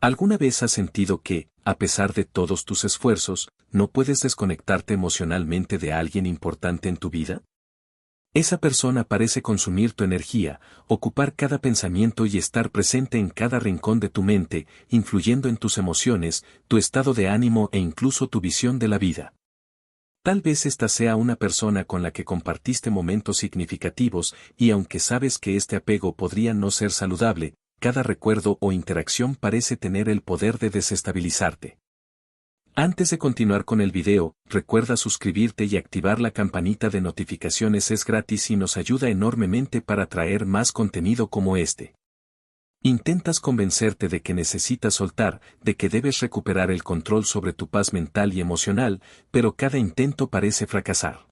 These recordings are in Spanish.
¿Alguna vez has sentido que, a pesar de todos tus esfuerzos, no puedes desconectarte emocionalmente de alguien importante en tu vida? Esa persona parece consumir tu energía, ocupar cada pensamiento y estar presente en cada rincón de tu mente, influyendo en tus emociones, tu estado de ánimo e incluso tu visión de la vida. Tal vez esta sea una persona con la que compartiste momentos significativos y aunque sabes que este apego podría no ser saludable, cada recuerdo o interacción parece tener el poder de desestabilizarte. Antes de continuar con el video, recuerda suscribirte y activar la campanita de notificaciones, es gratis y nos ayuda enormemente para traer más contenido como este. Intentas convencerte de que necesitas soltar, de que debes recuperar el control sobre tu paz mental y emocional, pero cada intento parece fracasar.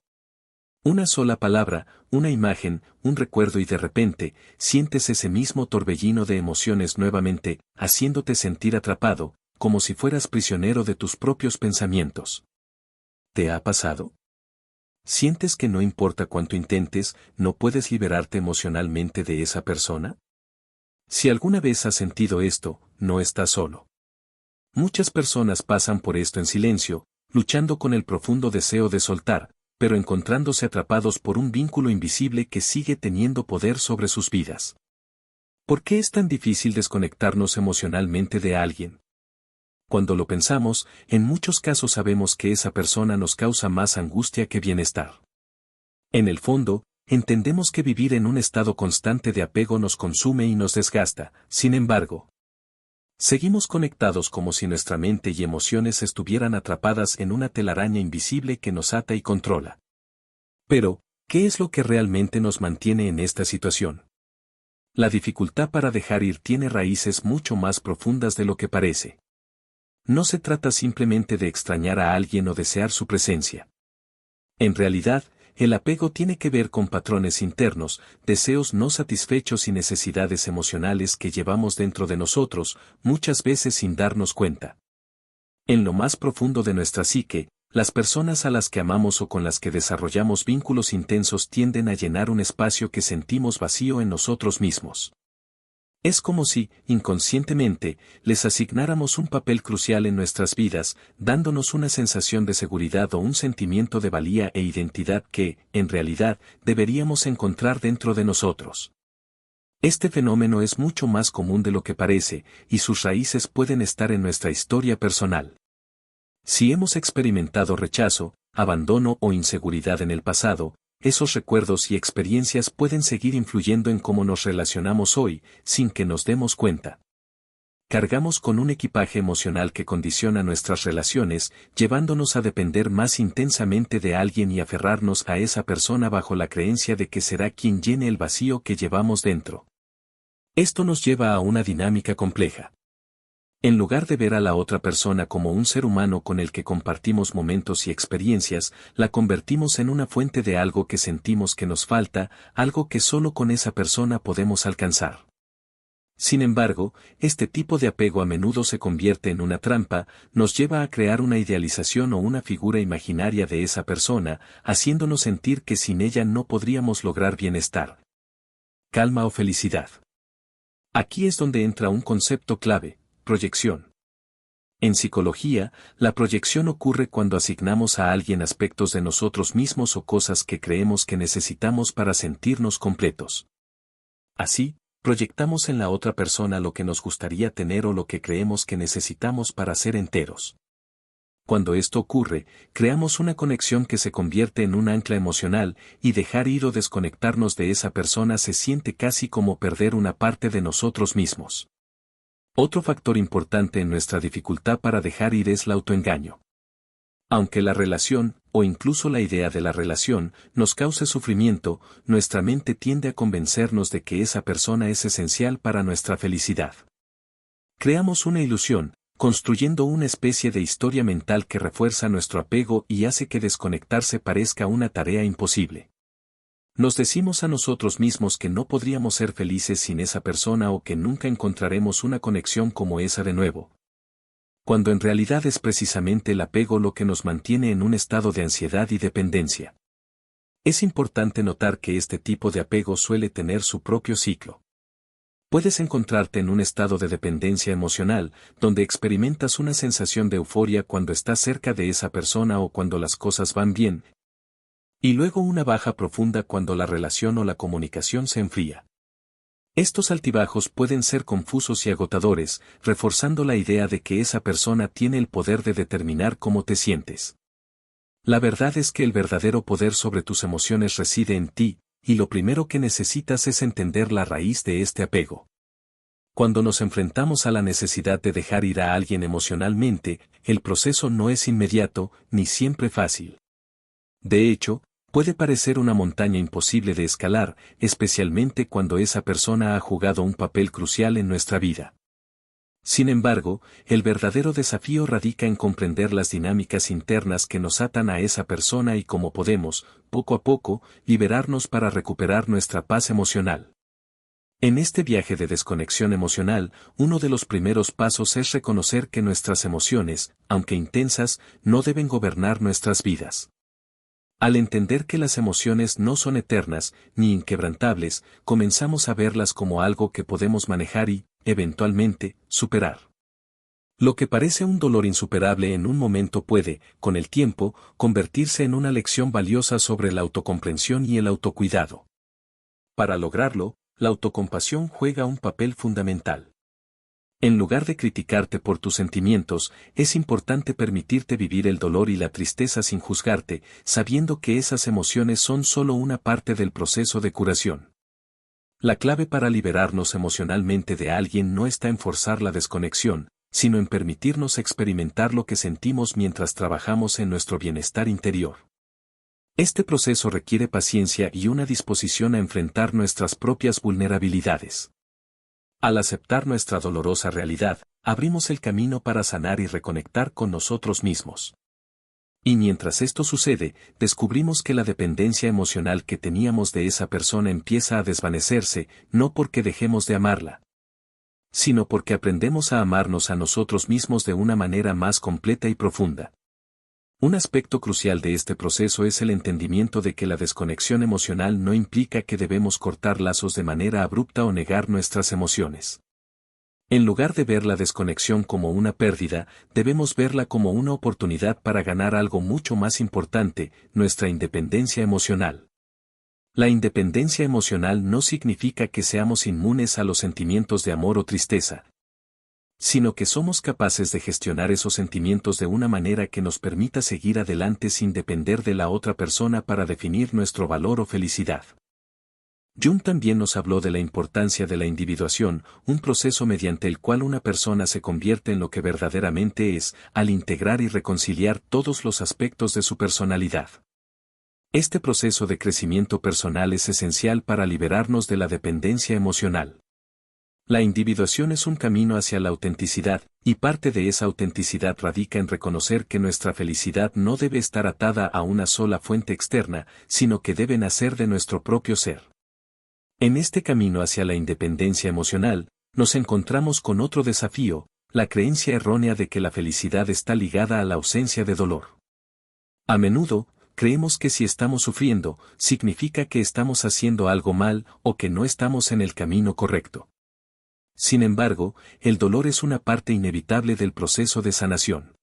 Una sola palabra, una imagen, un recuerdo y de repente, sientes ese mismo torbellino de emociones nuevamente, haciéndote sentir atrapado, como si fueras prisionero de tus propios pensamientos. ¿Te ha pasado? ¿Sientes que no importa cuánto intentes, no puedes liberarte emocionalmente de esa persona? Si alguna vez has sentido esto, no estás solo. Muchas personas pasan por esto en silencio, luchando con el profundo deseo de soltar, pero encontrándose atrapados por un vínculo invisible que sigue teniendo poder sobre sus vidas. ¿Por qué es tan difícil desconectarnos emocionalmente de alguien? Cuando lo pensamos, en muchos casos sabemos que esa persona nos causa más angustia que bienestar. En el fondo, entendemos que vivir en un estado constante de apego nos consume y nos desgasta, sin embargo. Seguimos conectados como si nuestra mente y emociones estuvieran atrapadas en una telaraña invisible que nos ata y controla. Pero, ¿qué es lo que realmente nos mantiene en esta situación? La dificultad para dejar ir tiene raíces mucho más profundas de lo que parece. No se trata simplemente de extrañar a alguien o desear su presencia. En realidad, el apego tiene que ver con patrones internos, deseos no satisfechos y necesidades emocionales que llevamos dentro de nosotros, muchas veces sin darnos cuenta. En lo más profundo de nuestra psique, las personas a las que amamos o con las que desarrollamos vínculos intensos tienden a llenar un espacio que sentimos vacío en nosotros mismos. Es como si, inconscientemente, les asignáramos un papel crucial en nuestras vidas, dándonos una sensación de seguridad o un sentimiento de valía e identidad que, en realidad, deberíamos encontrar dentro de nosotros. Este fenómeno es mucho más común de lo que parece, y sus raíces pueden estar en nuestra historia personal. Si hemos experimentado rechazo, abandono o inseguridad en el pasado, esos recuerdos y experiencias pueden seguir influyendo en cómo nos relacionamos hoy, sin que nos demos cuenta. Cargamos con un equipaje emocional que condiciona nuestras relaciones, llevándonos a depender más intensamente de alguien y aferrarnos a esa persona bajo la creencia de que será quien llene el vacío que llevamos dentro. Esto nos lleva a una dinámica compleja. En lugar de ver a la otra persona como un ser humano con el que compartimos momentos y experiencias, la convertimos en una fuente de algo que sentimos que nos falta, algo que solo con esa persona podemos alcanzar. Sin embargo, este tipo de apego a menudo se convierte en una trampa, nos lleva a crear una idealización o una figura imaginaria de esa persona, haciéndonos sentir que sin ella no podríamos lograr bienestar, calma o felicidad. Aquí es donde entra un concepto clave: proyección. En psicología, la proyección ocurre cuando asignamos a alguien aspectos de nosotros mismos o cosas que creemos que necesitamos para sentirnos completos. Así, proyectamos en la otra persona lo que nos gustaría tener o lo que creemos que necesitamos para ser enteros. Cuando esto ocurre, creamos una conexión que se convierte en un ancla emocional, y dejar ir o desconectarnos de esa persona se siente casi como perder una parte de nosotros mismos. Otro factor importante en nuestra dificultad para dejar ir es el autoengaño. Aunque la relación, o incluso la idea de la relación, nos cause sufrimiento, nuestra mente tiende a convencernos de que esa persona es esencial para nuestra felicidad. Creamos una ilusión, construyendo una especie de historia mental que refuerza nuestro apego y hace que desconectarse parezca una tarea imposible. Nos decimos a nosotros mismos que no podríamos ser felices sin esa persona o que nunca encontraremos una conexión como esa de nuevo. Cuando en realidad es precisamente el apego lo que nos mantiene en un estado de ansiedad y dependencia. Es importante notar que este tipo de apego suele tener su propio ciclo. Puedes encontrarte en un estado de dependencia emocional, donde experimentas una sensación de euforia cuando estás cerca de esa persona o cuando las cosas van bien, y luego una baja profunda cuando la relación o la comunicación se enfría. Estos altibajos pueden ser confusos y agotadores, reforzando la idea de que esa persona tiene el poder de determinar cómo te sientes. La verdad es que el verdadero poder sobre tus emociones reside en ti, y lo primero que necesitas es entender la raíz de este apego. Cuando nos enfrentamos a la necesidad de dejar ir a alguien emocionalmente, el proceso no es inmediato, ni siempre fácil. De hecho, puede parecer una montaña imposible de escalar, especialmente cuando esa persona ha jugado un papel crucial en nuestra vida. Sin embargo, el verdadero desafío radica en comprender las dinámicas internas que nos atan a esa persona y cómo podemos, poco a poco, liberarnos para recuperar nuestra paz emocional. En este viaje de desconexión emocional, uno de los primeros pasos es reconocer que nuestras emociones, aunque intensas, no deben gobernar nuestras vidas. Al entender que las emociones no son eternas, ni inquebrantables, comenzamos a verlas como algo que podemos manejar y, eventualmente, superar. Lo que parece un dolor insuperable en un momento puede, con el tiempo, convertirse en una lección valiosa sobre la autocomprensión y el autocuidado. Para lograrlo, la autocompasión juega un papel fundamental. En lugar de criticarte por tus sentimientos, es importante permitirte vivir el dolor y la tristeza sin juzgarte, sabiendo que esas emociones son solo una parte del proceso de curación. La clave para liberarnos emocionalmente de alguien no está en forzar la desconexión, sino en permitirnos experimentar lo que sentimos mientras trabajamos en nuestro bienestar interior. Este proceso requiere paciencia y una disposición a enfrentar nuestras propias vulnerabilidades. Al aceptar nuestra dolorosa realidad, abrimos el camino para sanar y reconectar con nosotros mismos. Y mientras esto sucede, descubrimos que la dependencia emocional que teníamos de esa persona empieza a desvanecerse, no porque dejemos de amarla, sino porque aprendemos a amarnos a nosotros mismos de una manera más completa y profunda. Un aspecto crucial de este proceso es el entendimiento de que la desconexión emocional no implica que debemos cortar lazos de manera abrupta o negar nuestras emociones. En lugar de ver la desconexión como una pérdida, debemos verla como una oportunidad para ganar algo mucho más importante, nuestra independencia emocional. La independencia emocional no significa que seamos inmunes a los sentimientos de amor o tristeza, sino que somos capaces de gestionar esos sentimientos de una manera que nos permita seguir adelante sin depender de la otra persona para definir nuestro valor o felicidad. Jung también nos habló de la importancia de la individuación, un proceso mediante el cual una persona se convierte en lo que verdaderamente es, al integrar y reconciliar todos los aspectos de su personalidad. Este proceso de crecimiento personal es esencial para liberarnos de la dependencia emocional. La individuación es un camino hacia la autenticidad, y parte de esa autenticidad radica en reconocer que nuestra felicidad no debe estar atada a una sola fuente externa, sino que debe nacer de nuestro propio ser. En este camino hacia la independencia emocional, nos encontramos con otro desafío, la creencia errónea de que la felicidad está ligada a la ausencia de dolor. A menudo, creemos que si estamos sufriendo, significa que estamos haciendo algo mal o que no estamos en el camino correcto. Sin embargo, el dolor es una parte inevitable del proceso de sanación.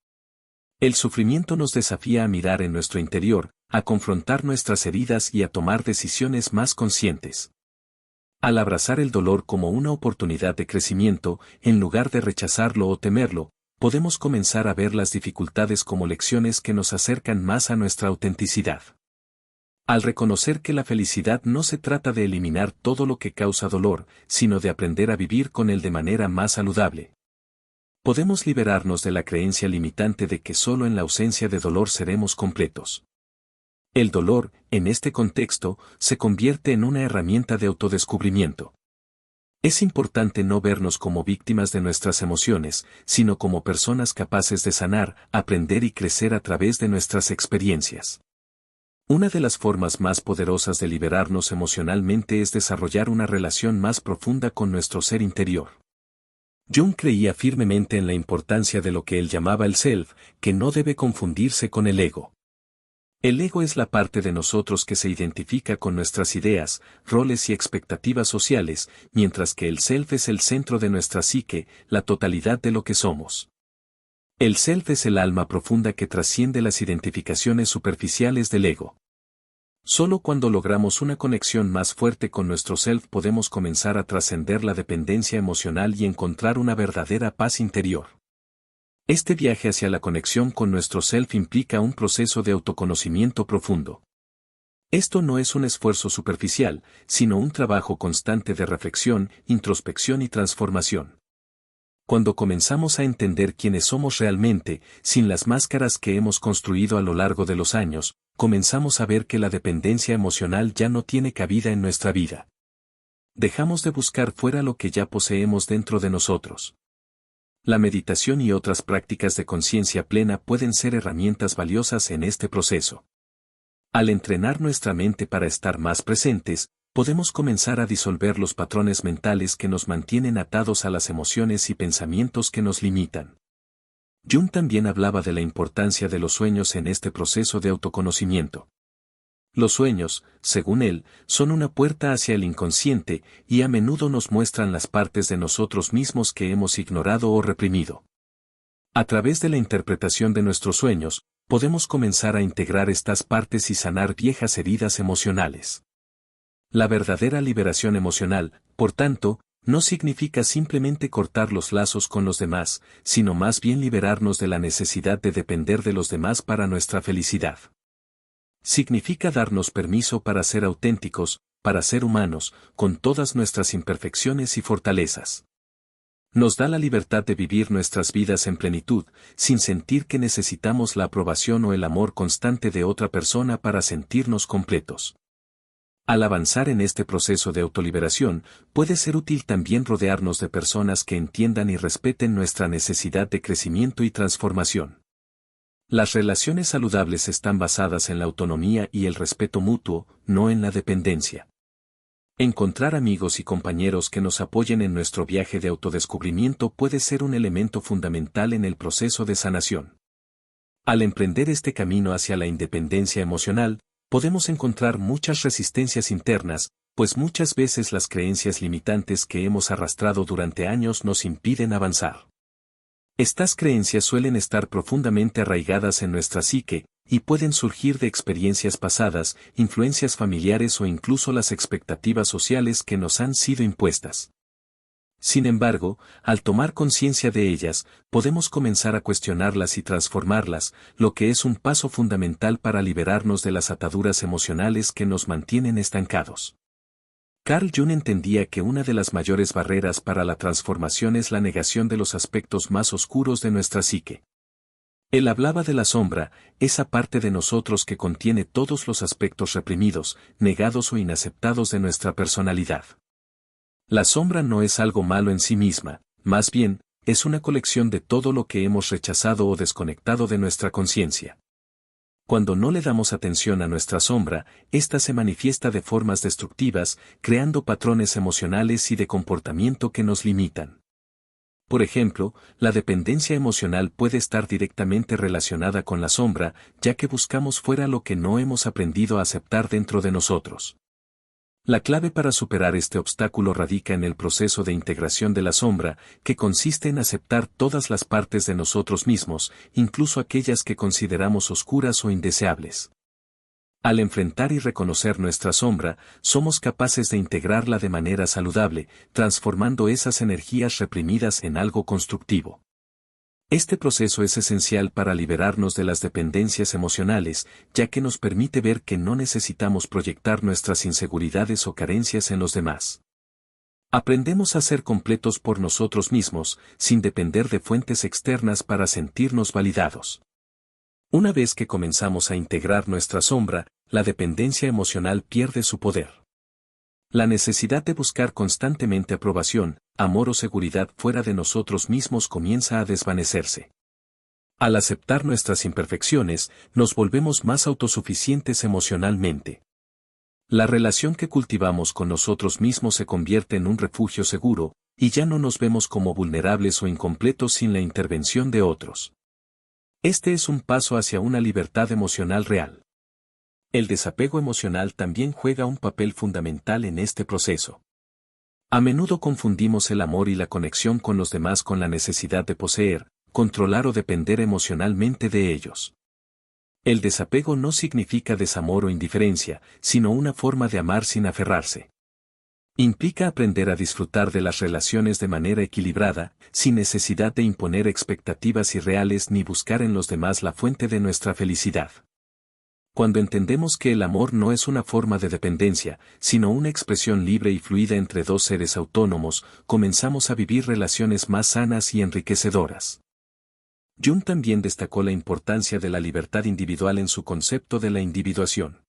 El sufrimiento nos desafía a mirar en nuestro interior, a confrontar nuestras heridas y a tomar decisiones más conscientes. Al abrazar el dolor como una oportunidad de crecimiento, en lugar de rechazarlo o temerlo, podemos comenzar a ver las dificultades como lecciones que nos acercan más a nuestra autenticidad. Al reconocer que la felicidad no se trata de eliminar todo lo que causa dolor, sino de aprender a vivir con él de manera más saludable, podemos liberarnos de la creencia limitante de que solo en la ausencia de dolor seremos completos. El dolor, en este contexto, se convierte en una herramienta de autodescubrimiento. Es importante no vernos como víctimas de nuestras emociones, sino como personas capaces de sanar, aprender y crecer a través de nuestras experiencias. Una de las formas más poderosas de liberarnos emocionalmente es desarrollar una relación más profunda con nuestro ser interior. Jung creía firmemente en la importancia de lo que él llamaba el self, que no debe confundirse con el ego. El ego es la parte de nosotros que se identifica con nuestras ideas, roles y expectativas sociales, mientras que el self es el centro de nuestra psique, la totalidad de lo que somos. El self es el alma profunda que trasciende las identificaciones superficiales del ego. Solo cuando logramos una conexión más fuerte con nuestro self podemos comenzar a trascender la dependencia emocional y encontrar una verdadera paz interior. Este viaje hacia la conexión con nuestro self implica un proceso de autoconocimiento profundo. Esto no es un esfuerzo superficial, sino un trabajo constante de reflexión, introspección y transformación. Cuando comenzamos a entender quiénes somos realmente, sin las máscaras que hemos construido a lo largo de los años, comenzamos a ver que la dependencia emocional ya no tiene cabida en nuestra vida. Dejamos de buscar fuera lo que ya poseemos dentro de nosotros. La meditación y otras prácticas de conciencia plena pueden ser herramientas valiosas en este proceso. Al entrenar nuestra mente para estar más presentes, podemos comenzar a disolver los patrones mentales que nos mantienen atados a las emociones y pensamientos que nos limitan. Jung también hablaba de la importancia de los sueños en este proceso de autoconocimiento. Los sueños, según él, son una puerta hacia el inconsciente y a menudo nos muestran las partes de nosotros mismos que hemos ignorado o reprimido. A través de la interpretación de nuestros sueños, podemos comenzar a integrar estas partes y sanar viejas heridas emocionales. La verdadera liberación emocional, por tanto, no significa simplemente cortar los lazos con los demás, sino más bien liberarnos de la necesidad de depender de los demás para nuestra felicidad. Significa darnos permiso para ser auténticos, para ser humanos, con todas nuestras imperfecciones y fortalezas. Nos da la libertad de vivir nuestras vidas en plenitud, sin sentir que necesitamos la aprobación o el amor constante de otra persona para sentirnos completos. Al avanzar en este proceso de autoliberación, puede ser útil también rodearnos de personas que entiendan y respeten nuestra necesidad de crecimiento y transformación. Las relaciones saludables están basadas en la autonomía y el respeto mutuo, no en la dependencia. Encontrar amigos y compañeros que nos apoyen en nuestro viaje de autodescubrimiento puede ser un elemento fundamental en el proceso de sanación. Al emprender este camino hacia la independencia emocional, podemos encontrar muchas resistencias internas, pues muchas veces las creencias limitantes que hemos arrastrado durante años nos impiden avanzar. Estas creencias suelen estar profundamente arraigadas en nuestra psique, y pueden surgir de experiencias pasadas, influencias familiares o incluso las expectativas sociales que nos han sido impuestas. Sin embargo, al tomar conciencia de ellas, podemos comenzar a cuestionarlas y transformarlas, lo que es un paso fundamental para liberarnos de las ataduras emocionales que nos mantienen estancados. Carl Jung entendía que una de las mayores barreras para la transformación es la negación de los aspectos más oscuros de nuestra psique. Él hablaba de la sombra, esa parte de nosotros que contiene todos los aspectos reprimidos, negados o inaceptados de nuestra personalidad. La sombra no es algo malo en sí misma, más bien, es una colección de todo lo que hemos rechazado o desconectado de nuestra conciencia. Cuando no le damos atención a nuestra sombra, ésta se manifiesta de formas destructivas, creando patrones emocionales y de comportamiento que nos limitan. Por ejemplo, la dependencia emocional puede estar directamente relacionada con la sombra, ya que buscamos fuera lo que no hemos aprendido a aceptar dentro de nosotros. La clave para superar este obstáculo radica en el proceso de integración de la sombra, que consiste en aceptar todas las partes de nosotros mismos, incluso aquellas que consideramos oscuras o indeseables. Al enfrentar y reconocer nuestra sombra, somos capaces de integrarla de manera saludable, transformando esas energías reprimidas en algo constructivo. Este proceso es esencial para liberarnos de las dependencias emocionales, ya que nos permite ver que no necesitamos proyectar nuestras inseguridades o carencias en los demás. Aprendemos a ser completos por nosotros mismos, sin depender de fuentes externas para sentirnos validados. Una vez que comenzamos a integrar nuestra sombra, la dependencia emocional pierde su poder. La necesidad de buscar constantemente aprobación, amor o seguridad fuera de nosotros mismos comienza a desvanecerse. Al aceptar nuestras imperfecciones, nos volvemos más autosuficientes emocionalmente. La relación que cultivamos con nosotros mismos se convierte en un refugio seguro, y ya no nos vemos como vulnerables o incompletos sin la intervención de otros. Este es un paso hacia una libertad emocional real. El desapego emocional también juega un papel fundamental en este proceso. A menudo confundimos el amor y la conexión con los demás con la necesidad de poseer, controlar o depender emocionalmente de ellos. El desapego no significa desamor o indiferencia, sino una forma de amar sin aferrarse. Implica aprender a disfrutar de las relaciones de manera equilibrada, sin necesidad de imponer expectativas irreales ni buscar en los demás la fuente de nuestra felicidad. Cuando entendemos que el amor no es una forma de dependencia, sino una expresión libre y fluida entre dos seres autónomos, comenzamos a vivir relaciones más sanas y enriquecedoras. Jung también destacó la importancia de la libertad individual en su concepto de la individuación.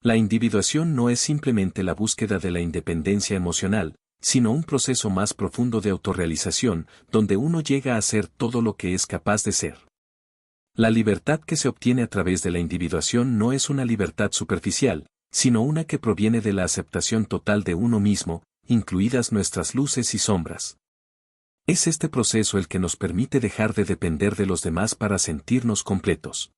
La individuación no es simplemente la búsqueda de la independencia emocional, sino un proceso más profundo de autorrealización, donde uno llega a ser todo lo que es capaz de ser. La libertad que se obtiene a través de la individuación no es una libertad superficial, sino una que proviene de la aceptación total de uno mismo, incluidas nuestras luces y sombras. Es este proceso el que nos permite dejar de depender de los demás para sentirnos completos.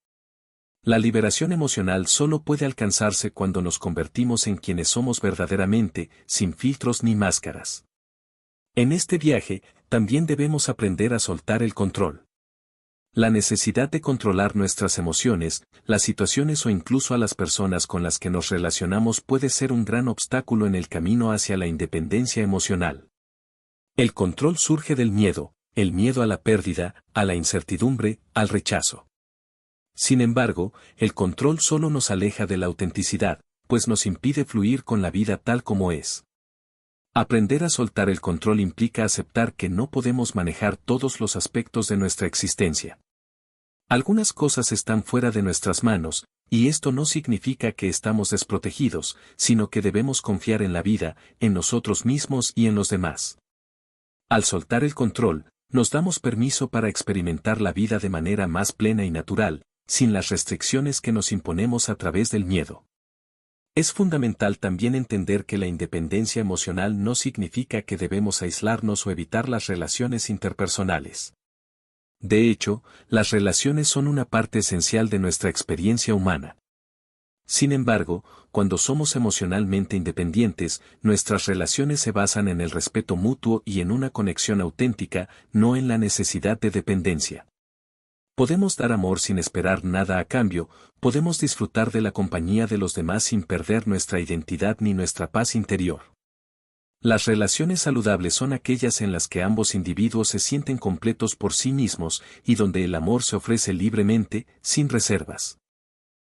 La liberación emocional solo puede alcanzarse cuando nos convertimos en quienes somos verdaderamente, sin filtros ni máscaras. En este viaje, también debemos aprender a soltar el control. La necesidad de controlar nuestras emociones, las situaciones o incluso a las personas con las que nos relacionamos puede ser un gran obstáculo en el camino hacia la independencia emocional. El control surge del miedo, el miedo a la pérdida, a la incertidumbre, al rechazo. Sin embargo, el control solo nos aleja de la autenticidad, pues nos impide fluir con la vida tal como es. Aprender a soltar el control implica aceptar que no podemos manejar todos los aspectos de nuestra existencia. Algunas cosas están fuera de nuestras manos, y esto no significa que estamos desprotegidos, sino que debemos confiar en la vida, en nosotros mismos y en los demás. Al soltar el control, nos damos permiso para experimentar la vida de manera más plena y natural, sin las restricciones que nos imponemos a través del miedo. Es fundamental también entender que la independencia emocional no significa que debemos aislarnos o evitar las relaciones interpersonales. De hecho, las relaciones son una parte esencial de nuestra experiencia humana. Sin embargo, cuando somos emocionalmente independientes, nuestras relaciones se basan en el respeto mutuo y en una conexión auténtica, no en la necesidad de dependencia. Podemos dar amor sin esperar nada a cambio, podemos disfrutar de la compañía de los demás sin perder nuestra identidad ni nuestra paz interior. Las relaciones saludables son aquellas en las que ambos individuos se sienten completos por sí mismos y donde el amor se ofrece libremente, sin reservas.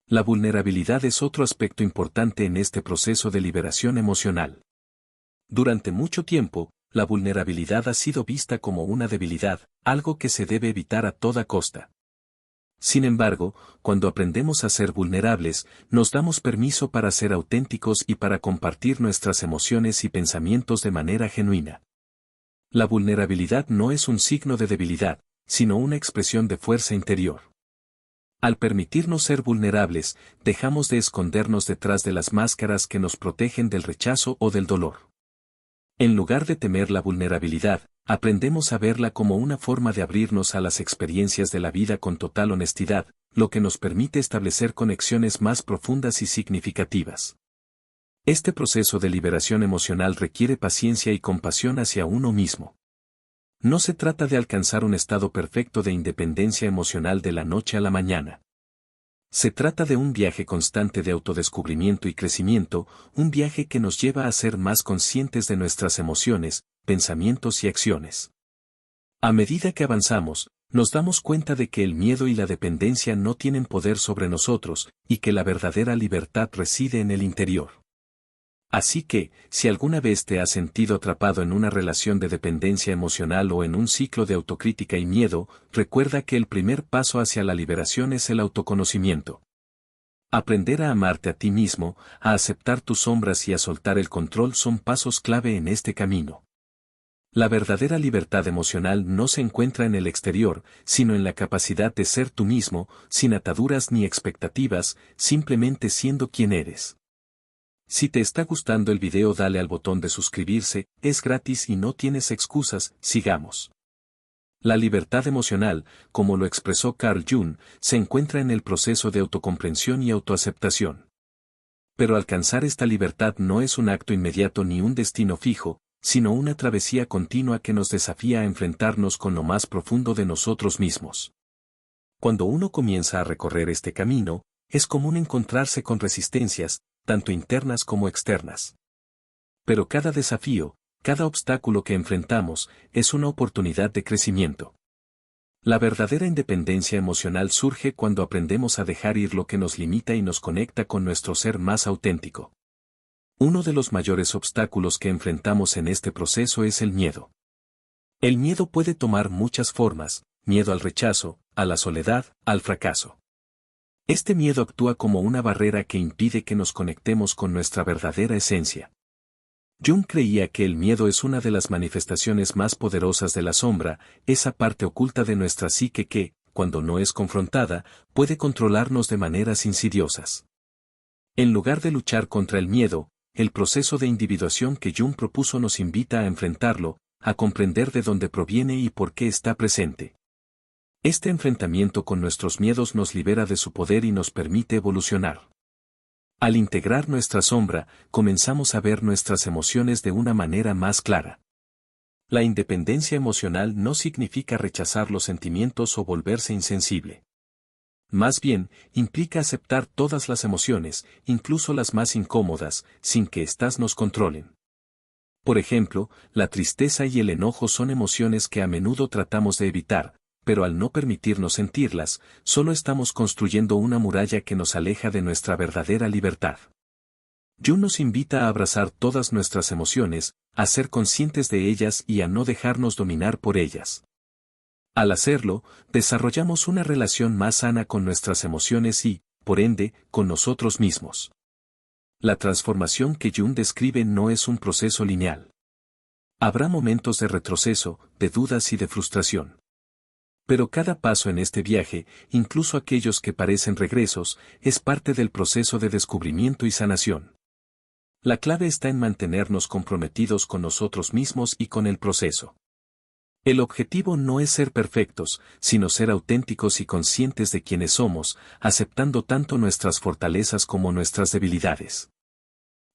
La vulnerabilidad es otro aspecto importante en este proceso de liberación emocional. Durante mucho tiempo, la vulnerabilidad ha sido vista como una debilidad, algo que se debe evitar a toda costa. Sin embargo, cuando aprendemos a ser vulnerables, nos damos permiso para ser auténticos y para compartir nuestras emociones y pensamientos de manera genuina. La vulnerabilidad no es un signo de debilidad, sino una expresión de fuerza interior. Al permitirnos ser vulnerables, dejamos de escondernos detrás de las máscaras que nos protegen del rechazo o del dolor. En lugar de temer la vulnerabilidad, aprendemos a verla como una forma de abrirnos a las experiencias de la vida con total honestidad, lo que nos permite establecer conexiones más profundas y significativas. Este proceso de liberación emocional requiere paciencia y compasión hacia uno mismo. No se trata de alcanzar un estado perfecto de independencia emocional de la noche a la mañana. Se trata de un viaje constante de autodescubrimiento y crecimiento, un viaje que nos lleva a ser más conscientes de nuestras emociones, pensamientos y acciones. A medida que avanzamos, nos damos cuenta de que el miedo y la dependencia no tienen poder sobre nosotros, y que la verdadera libertad reside en el interior. Así que, si alguna vez te has sentido atrapado en una relación de dependencia emocional o en un ciclo de autocrítica y miedo, recuerda que el primer paso hacia la liberación es el autoconocimiento. Aprender a amarte a ti mismo, a aceptar tus sombras y a soltar el control son pasos clave en este camino. La verdadera libertad emocional no se encuentra en el exterior, sino en la capacidad de ser tú mismo, sin ataduras ni expectativas, simplemente siendo quien eres. Si te está gustando el video, dale al botón de suscribirse, es gratis y no tienes excusas, sigamos. La libertad emocional, como lo expresó Carl Jung, se encuentra en el proceso de autocomprensión y autoaceptación. Pero alcanzar esta libertad no es un acto inmediato ni un destino fijo, sino una travesía continua que nos desafía a enfrentarnos con lo más profundo de nosotros mismos. Cuando uno comienza a recorrer este camino, es común encontrarse con resistencias, tanto internas como externas. Pero cada desafío, cada obstáculo que enfrentamos, es una oportunidad de crecimiento. La verdadera independencia emocional surge cuando aprendemos a dejar ir lo que nos limita y nos conecta con nuestro ser más auténtico. Uno de los mayores obstáculos que enfrentamos en este proceso es el miedo. El miedo puede tomar muchas formas: miedo al rechazo, a la soledad, al fracaso. Este miedo actúa como una barrera que impide que nos conectemos con nuestra verdadera esencia. Jung creía que el miedo es una de las manifestaciones más poderosas de la sombra, esa parte oculta de nuestra psique que, cuando no es confrontada, puede controlarnos de maneras insidiosas. En lugar de luchar contra el miedo, el proceso de individuación que Jung propuso nos invita a enfrentarlo, a comprender de dónde proviene y por qué está presente. Este enfrentamiento con nuestros miedos nos libera de su poder y nos permite evolucionar. Al integrar nuestra sombra, comenzamos a ver nuestras emociones de una manera más clara. La independencia emocional no significa rechazar los sentimientos o volverse insensible. Más bien, implica aceptar todas las emociones, incluso las más incómodas, sin que éstas nos controlen. Por ejemplo, la tristeza y el enojo son emociones que a menudo tratamos de evitar, pero al no permitirnos sentirlas, solo estamos construyendo una muralla que nos aleja de nuestra verdadera libertad. Jung nos invita a abrazar todas nuestras emociones, a ser conscientes de ellas y a no dejarnos dominar por ellas. Al hacerlo, desarrollamos una relación más sana con nuestras emociones y, por ende, con nosotros mismos. La transformación que Jung describe no es un proceso lineal. Habrá momentos de retroceso, de dudas y de frustración. Pero cada paso en este viaje, incluso aquellos que parecen regresos, es parte del proceso de descubrimiento y sanación. La clave está en mantenernos comprometidos con nosotros mismos y con el proceso. El objetivo no es ser perfectos, sino ser auténticos y conscientes de quiénes somos, aceptando tanto nuestras fortalezas como nuestras debilidades.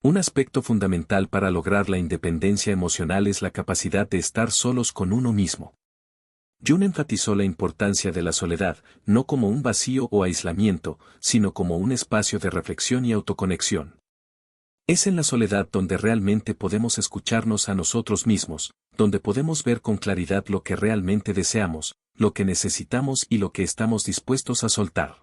Un aspecto fundamental para lograr la independencia emocional es la capacidad de estar solos con uno mismo. Jung enfatizó la importancia de la soledad, no como un vacío o aislamiento, sino como un espacio de reflexión y autoconexión. Es en la soledad donde realmente podemos escucharnos a nosotros mismos, donde podemos ver con claridad lo que realmente deseamos, lo que necesitamos y lo que estamos dispuestos a soltar.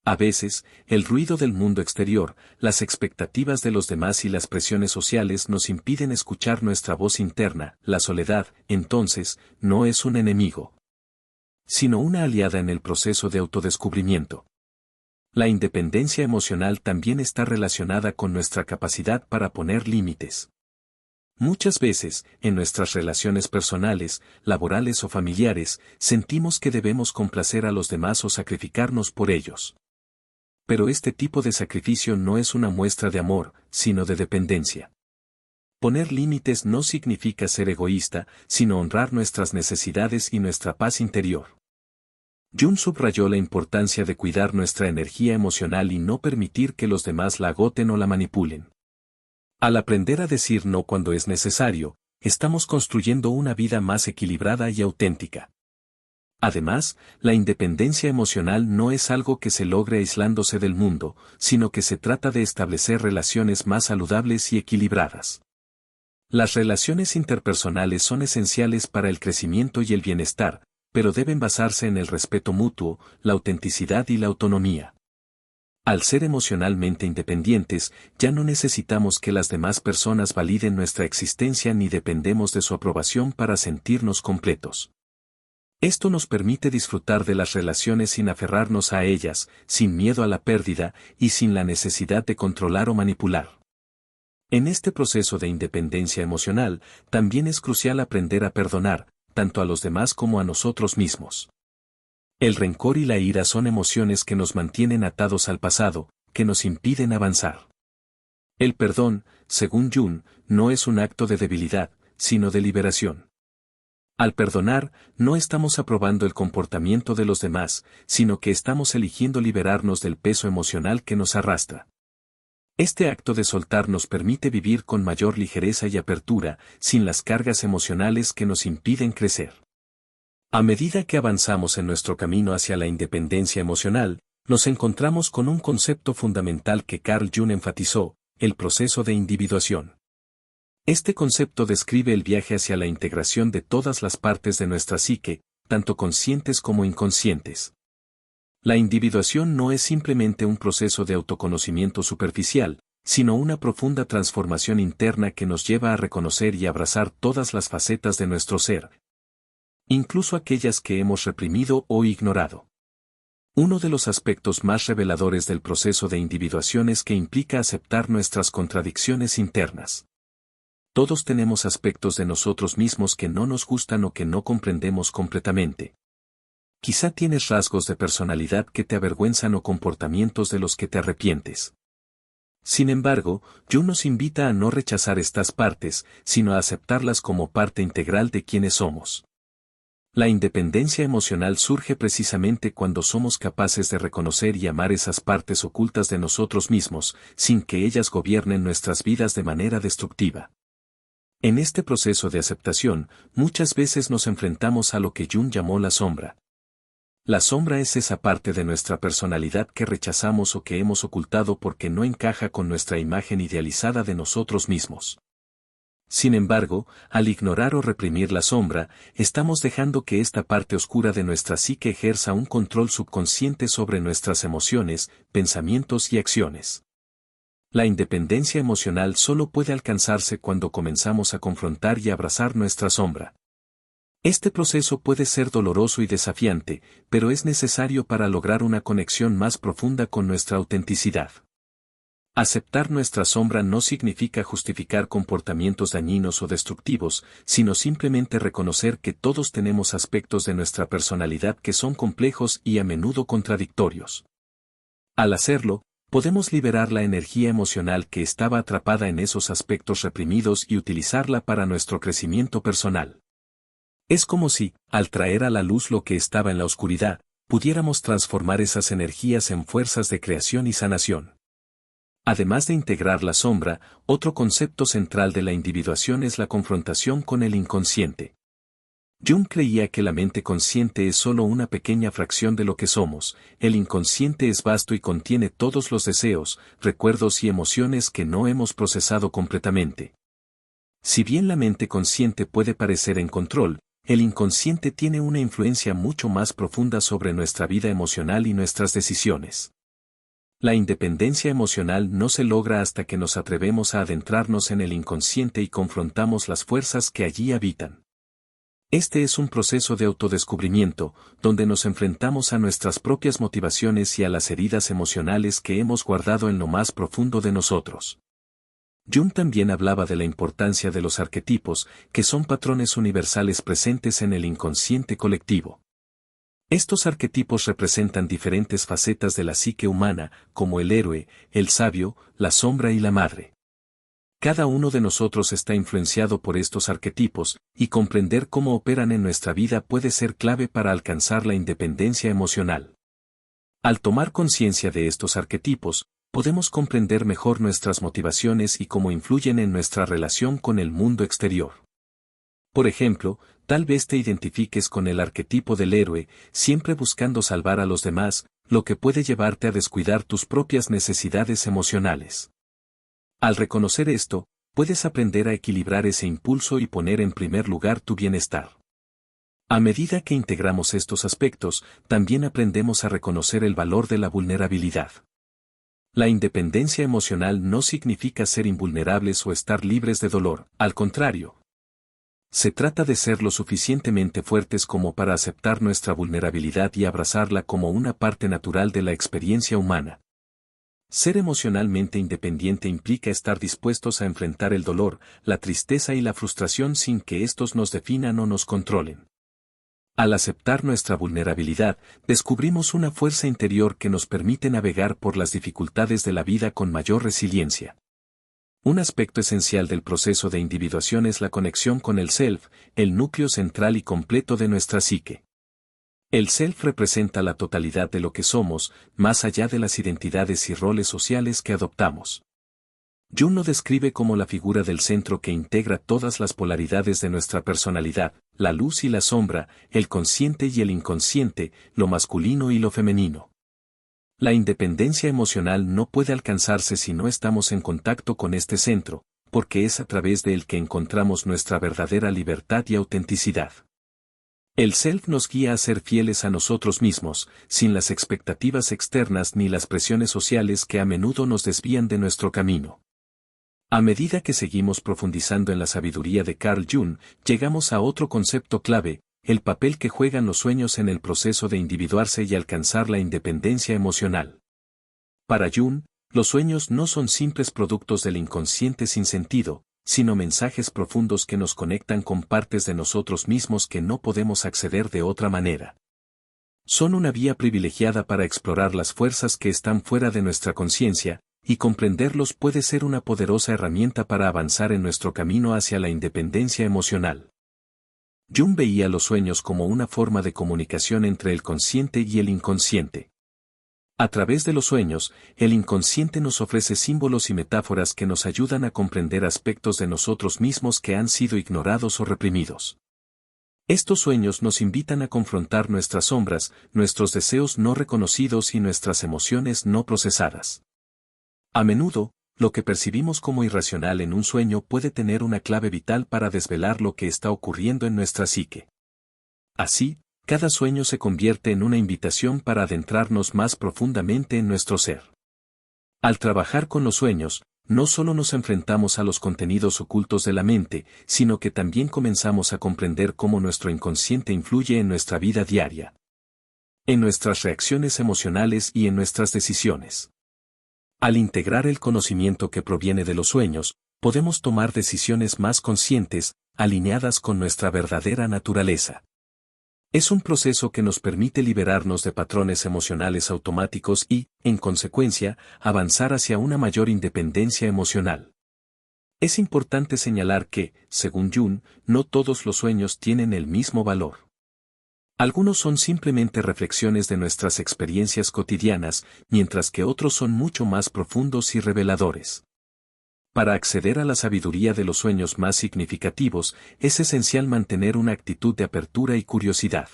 A veces, el ruido del mundo exterior, las expectativas de los demás y las presiones sociales nos impiden escuchar nuestra voz interna. La soledad, entonces, no es un enemigo, sino una aliada en el proceso de autodescubrimiento. La independencia emocional también está relacionada con nuestra capacidad para poner límites. Muchas veces, en nuestras relaciones personales, laborales o familiares, sentimos que debemos complacer a los demás o sacrificarnos por ellos. Pero este tipo de sacrificio no es una muestra de amor, sino de dependencia. Poner límites no significa ser egoísta, sino honrar nuestras necesidades y nuestra paz interior. Jung subrayó la importancia de cuidar nuestra energía emocional y no permitir que los demás la agoten o la manipulen. Al aprender a decir no cuando es necesario, estamos construyendo una vida más equilibrada y auténtica. Además, la independencia emocional no es algo que se logre aislándose del mundo, sino que se trata de establecer relaciones más saludables y equilibradas. Las relaciones interpersonales son esenciales para el crecimiento y el bienestar, pero deben basarse en el respeto mutuo, la autenticidad y la autonomía. Al ser emocionalmente independientes, ya no necesitamos que las demás personas validen nuestra existencia ni dependemos de su aprobación para sentirnos completos. Esto nos permite disfrutar de las relaciones sin aferrarnos a ellas, sin miedo a la pérdida y sin la necesidad de controlar o manipular. En este proceso de independencia emocional, también es crucial aprender a perdonar, tanto a los demás como a nosotros mismos. El rencor y la ira son emociones que nos mantienen atados al pasado, que nos impiden avanzar. El perdón, según Jung, no es un acto de debilidad, sino de liberación. Al perdonar, no estamos aprobando el comportamiento de los demás, sino que estamos eligiendo liberarnos del peso emocional que nos arrastra. Este acto de soltar nos permite vivir con mayor ligereza y apertura, sin las cargas emocionales que nos impiden crecer. A medida que avanzamos en nuestro camino hacia la independencia emocional, nos encontramos con un concepto fundamental que Carl Jung enfatizó, el proceso de individuación. Este concepto describe el viaje hacia la integración de todas las partes de nuestra psique, tanto conscientes como inconscientes. La individuación no es simplemente un proceso de autoconocimiento superficial, sino una profunda transformación interna que nos lleva a reconocer y abrazar todas las facetas de nuestro ser, incluso aquellas que hemos reprimido o ignorado. Uno de los aspectos más reveladores del proceso de individuación es que implica aceptar nuestras contradicciones internas. Todos tenemos aspectos de nosotros mismos que no nos gustan o que no comprendemos completamente. Quizá tienes rasgos de personalidad que te avergüenzan o comportamientos de los que te arrepientes. Sin embargo, Jung nos invita a no rechazar estas partes, sino a aceptarlas como parte integral de quienes somos. La independencia emocional surge precisamente cuando somos capaces de reconocer y amar esas partes ocultas de nosotros mismos, sin que ellas gobiernen nuestras vidas de manera destructiva. En este proceso de aceptación, muchas veces nos enfrentamos a lo que Jung llamó la sombra. La sombra es esa parte de nuestra personalidad que rechazamos o que hemos ocultado porque no encaja con nuestra imagen idealizada de nosotros mismos. Sin embargo, al ignorar o reprimir la sombra, estamos dejando que esta parte oscura de nuestra psique ejerza un control subconsciente sobre nuestras emociones, pensamientos y acciones. La independencia emocional solo puede alcanzarse cuando comenzamos a confrontar y abrazar nuestra sombra. Este proceso puede ser doloroso y desafiante, pero es necesario para lograr una conexión más profunda con nuestra autenticidad. Aceptar nuestra sombra no significa justificar comportamientos dañinos o destructivos, sino simplemente reconocer que todos tenemos aspectos de nuestra personalidad que son complejos y a menudo contradictorios. Al hacerlo, podemos liberar la energía emocional que estaba atrapada en esos aspectos reprimidos y utilizarla para nuestro crecimiento personal. Es como si, al traer a la luz lo que estaba en la oscuridad, pudiéramos transformar esas energías en fuerzas de creación y sanación. Además de integrar la sombra, otro concepto central de la individuación es la confrontación con el inconsciente. Jung creía que la mente consciente es solo una pequeña fracción de lo que somos, el inconsciente es vasto y contiene todos los deseos, recuerdos y emociones que no hemos procesado completamente. Si bien la mente consciente puede parecer en control, el inconsciente tiene una influencia mucho más profunda sobre nuestra vida emocional y nuestras decisiones. La independencia emocional no se logra hasta que nos atrevemos a adentrarnos en el inconsciente y confrontamos las fuerzas que allí habitan. Este es un proceso de autodescubrimiento, donde nos enfrentamos a nuestras propias motivaciones y a las heridas emocionales que hemos guardado en lo más profundo de nosotros. Jung también hablaba de la importancia de los arquetipos, que son patrones universales presentes en el inconsciente colectivo. Estos arquetipos representan diferentes facetas de la psique humana, como el héroe, el sabio, la sombra y la madre. Cada uno de nosotros está influenciado por estos arquetipos, y comprender cómo operan en nuestra vida puede ser clave para alcanzar la independencia emocional. Al tomar conciencia de estos arquetipos, podemos comprender mejor nuestras motivaciones y cómo influyen en nuestra relación con el mundo exterior. Por ejemplo, tal vez te identifiques con el arquetipo del héroe, siempre buscando salvar a los demás, lo que puede llevarte a descuidar tus propias necesidades emocionales. Al reconocer esto, puedes aprender a equilibrar ese impulso y poner en primer lugar tu bienestar. A medida que integramos estos aspectos, también aprendemos a reconocer el valor de la vulnerabilidad. La independencia emocional no significa ser invulnerables o estar libres de dolor, al contrario. Se trata de ser lo suficientemente fuertes como para aceptar nuestra vulnerabilidad y abrazarla como una parte natural de la experiencia humana. Ser emocionalmente independiente implica estar dispuestos a enfrentar el dolor, la tristeza y la frustración sin que estos nos definan o nos controlen. Al aceptar nuestra vulnerabilidad, descubrimos una fuerza interior que nos permite navegar por las dificultades de la vida con mayor resiliencia. Un aspecto esencial del proceso de individuación es la conexión con el self, el núcleo central y completo de nuestra psique. El self representa la totalidad de lo que somos, más allá de las identidades y roles sociales que adoptamos. Jung lo describe como la figura del centro que integra todas las polaridades de nuestra personalidad, la luz y la sombra, el consciente y el inconsciente, lo masculino y lo femenino. La independencia emocional no puede alcanzarse si no estamos en contacto con este centro, porque es a través de él que encontramos nuestra verdadera libertad y autenticidad. El self nos guía a ser fieles a nosotros mismos, sin las expectativas externas ni las presiones sociales que a menudo nos desvían de nuestro camino. A medida que seguimos profundizando en la sabiduría de Carl Jung, llegamos a otro concepto clave, el papel que juegan los sueños en el proceso de individuarse y alcanzar la independencia emocional. Para Jung, los sueños no son simples productos del inconsciente sin sentido, sino mensajes profundos que nos conectan con partes de nosotros mismos que no podemos acceder de otra manera. Son una vía privilegiada para explorar las fuerzas que están fuera de nuestra conciencia, y comprenderlos puede ser una poderosa herramienta para avanzar en nuestro camino hacia la independencia emocional. Jung veía los sueños como una forma de comunicación entre el consciente y el inconsciente. A través de los sueños, el inconsciente nos ofrece símbolos y metáforas que nos ayudan a comprender aspectos de nosotros mismos que han sido ignorados o reprimidos. Estos sueños nos invitan a confrontar nuestras sombras, nuestros deseos no reconocidos y nuestras emociones no procesadas. A menudo, lo que percibimos como irracional en un sueño puede tener una clave vital para desvelar lo que está ocurriendo en nuestra psique. Así, cada sueño se convierte en una invitación para adentrarnos más profundamente en nuestro ser. Al trabajar con los sueños, no solo nos enfrentamos a los contenidos ocultos de la mente, sino que también comenzamos a comprender cómo nuestro inconsciente influye en nuestra vida diaria, en nuestras reacciones emocionales y en nuestras decisiones. Al integrar el conocimiento que proviene de los sueños, podemos tomar decisiones más conscientes, alineadas con nuestra verdadera naturaleza. Es un proceso que nos permite liberarnos de patrones emocionales automáticos y, en consecuencia, avanzar hacia una mayor independencia emocional. Es importante señalar que, según Jung, no todos los sueños tienen el mismo valor. Algunos son simplemente reflexiones de nuestras experiencias cotidianas, mientras que otros son mucho más profundos y reveladores. Para acceder a la sabiduría de los sueños más significativos, es esencial mantener una actitud de apertura y curiosidad.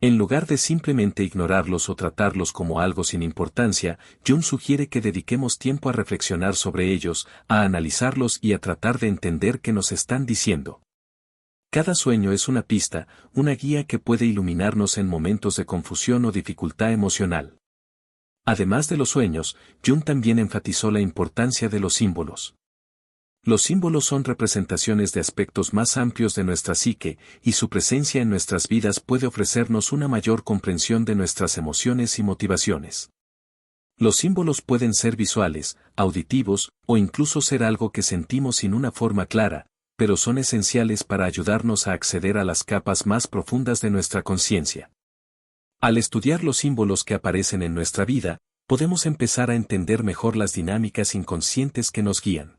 En lugar de simplemente ignorarlos o tratarlos como algo sin importancia, Jung sugiere que dediquemos tiempo a reflexionar sobre ellos, a analizarlos y a tratar de entender qué nos están diciendo. Cada sueño es una pista, una guía que puede iluminarnos en momentos de confusión o dificultad emocional. Además de los sueños, Jung también enfatizó la importancia de los símbolos. Los símbolos son representaciones de aspectos más amplios de nuestra psique, y su presencia en nuestras vidas puede ofrecernos una mayor comprensión de nuestras emociones y motivaciones. Los símbolos pueden ser visuales, auditivos, o incluso ser algo que sentimos sin una forma clara, pero son esenciales para ayudarnos a acceder a las capas más profundas de nuestra conciencia. Al estudiar los símbolos que aparecen en nuestra vida, podemos empezar a entender mejor las dinámicas inconscientes que nos guían.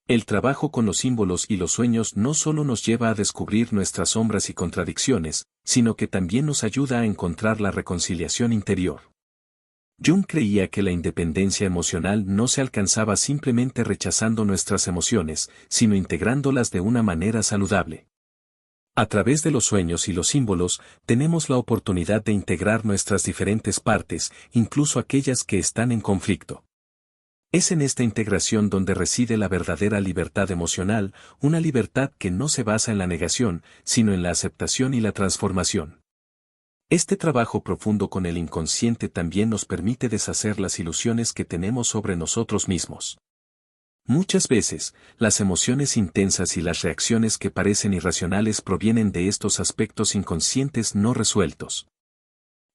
El trabajo con los símbolos y los sueños no solo nos lleva a descubrir nuestras sombras y contradicciones, sino que también nos ayuda a encontrar la reconciliación interior. Jung creía que la independencia emocional no se alcanzaba simplemente rechazando nuestras emociones, sino integrándolas de una manera saludable. A través de los sueños y los símbolos, tenemos la oportunidad de integrar nuestras diferentes partes, incluso aquellas que están en conflicto. Es en esta integración donde reside la verdadera libertad emocional, una libertad que no se basa en la negación, sino en la aceptación y la transformación. Este trabajo profundo con el inconsciente también nos permite deshacer las ilusiones que tenemos sobre nosotros mismos. Muchas veces, las emociones intensas y las reacciones que parecen irracionales provienen de estos aspectos inconscientes no resueltos.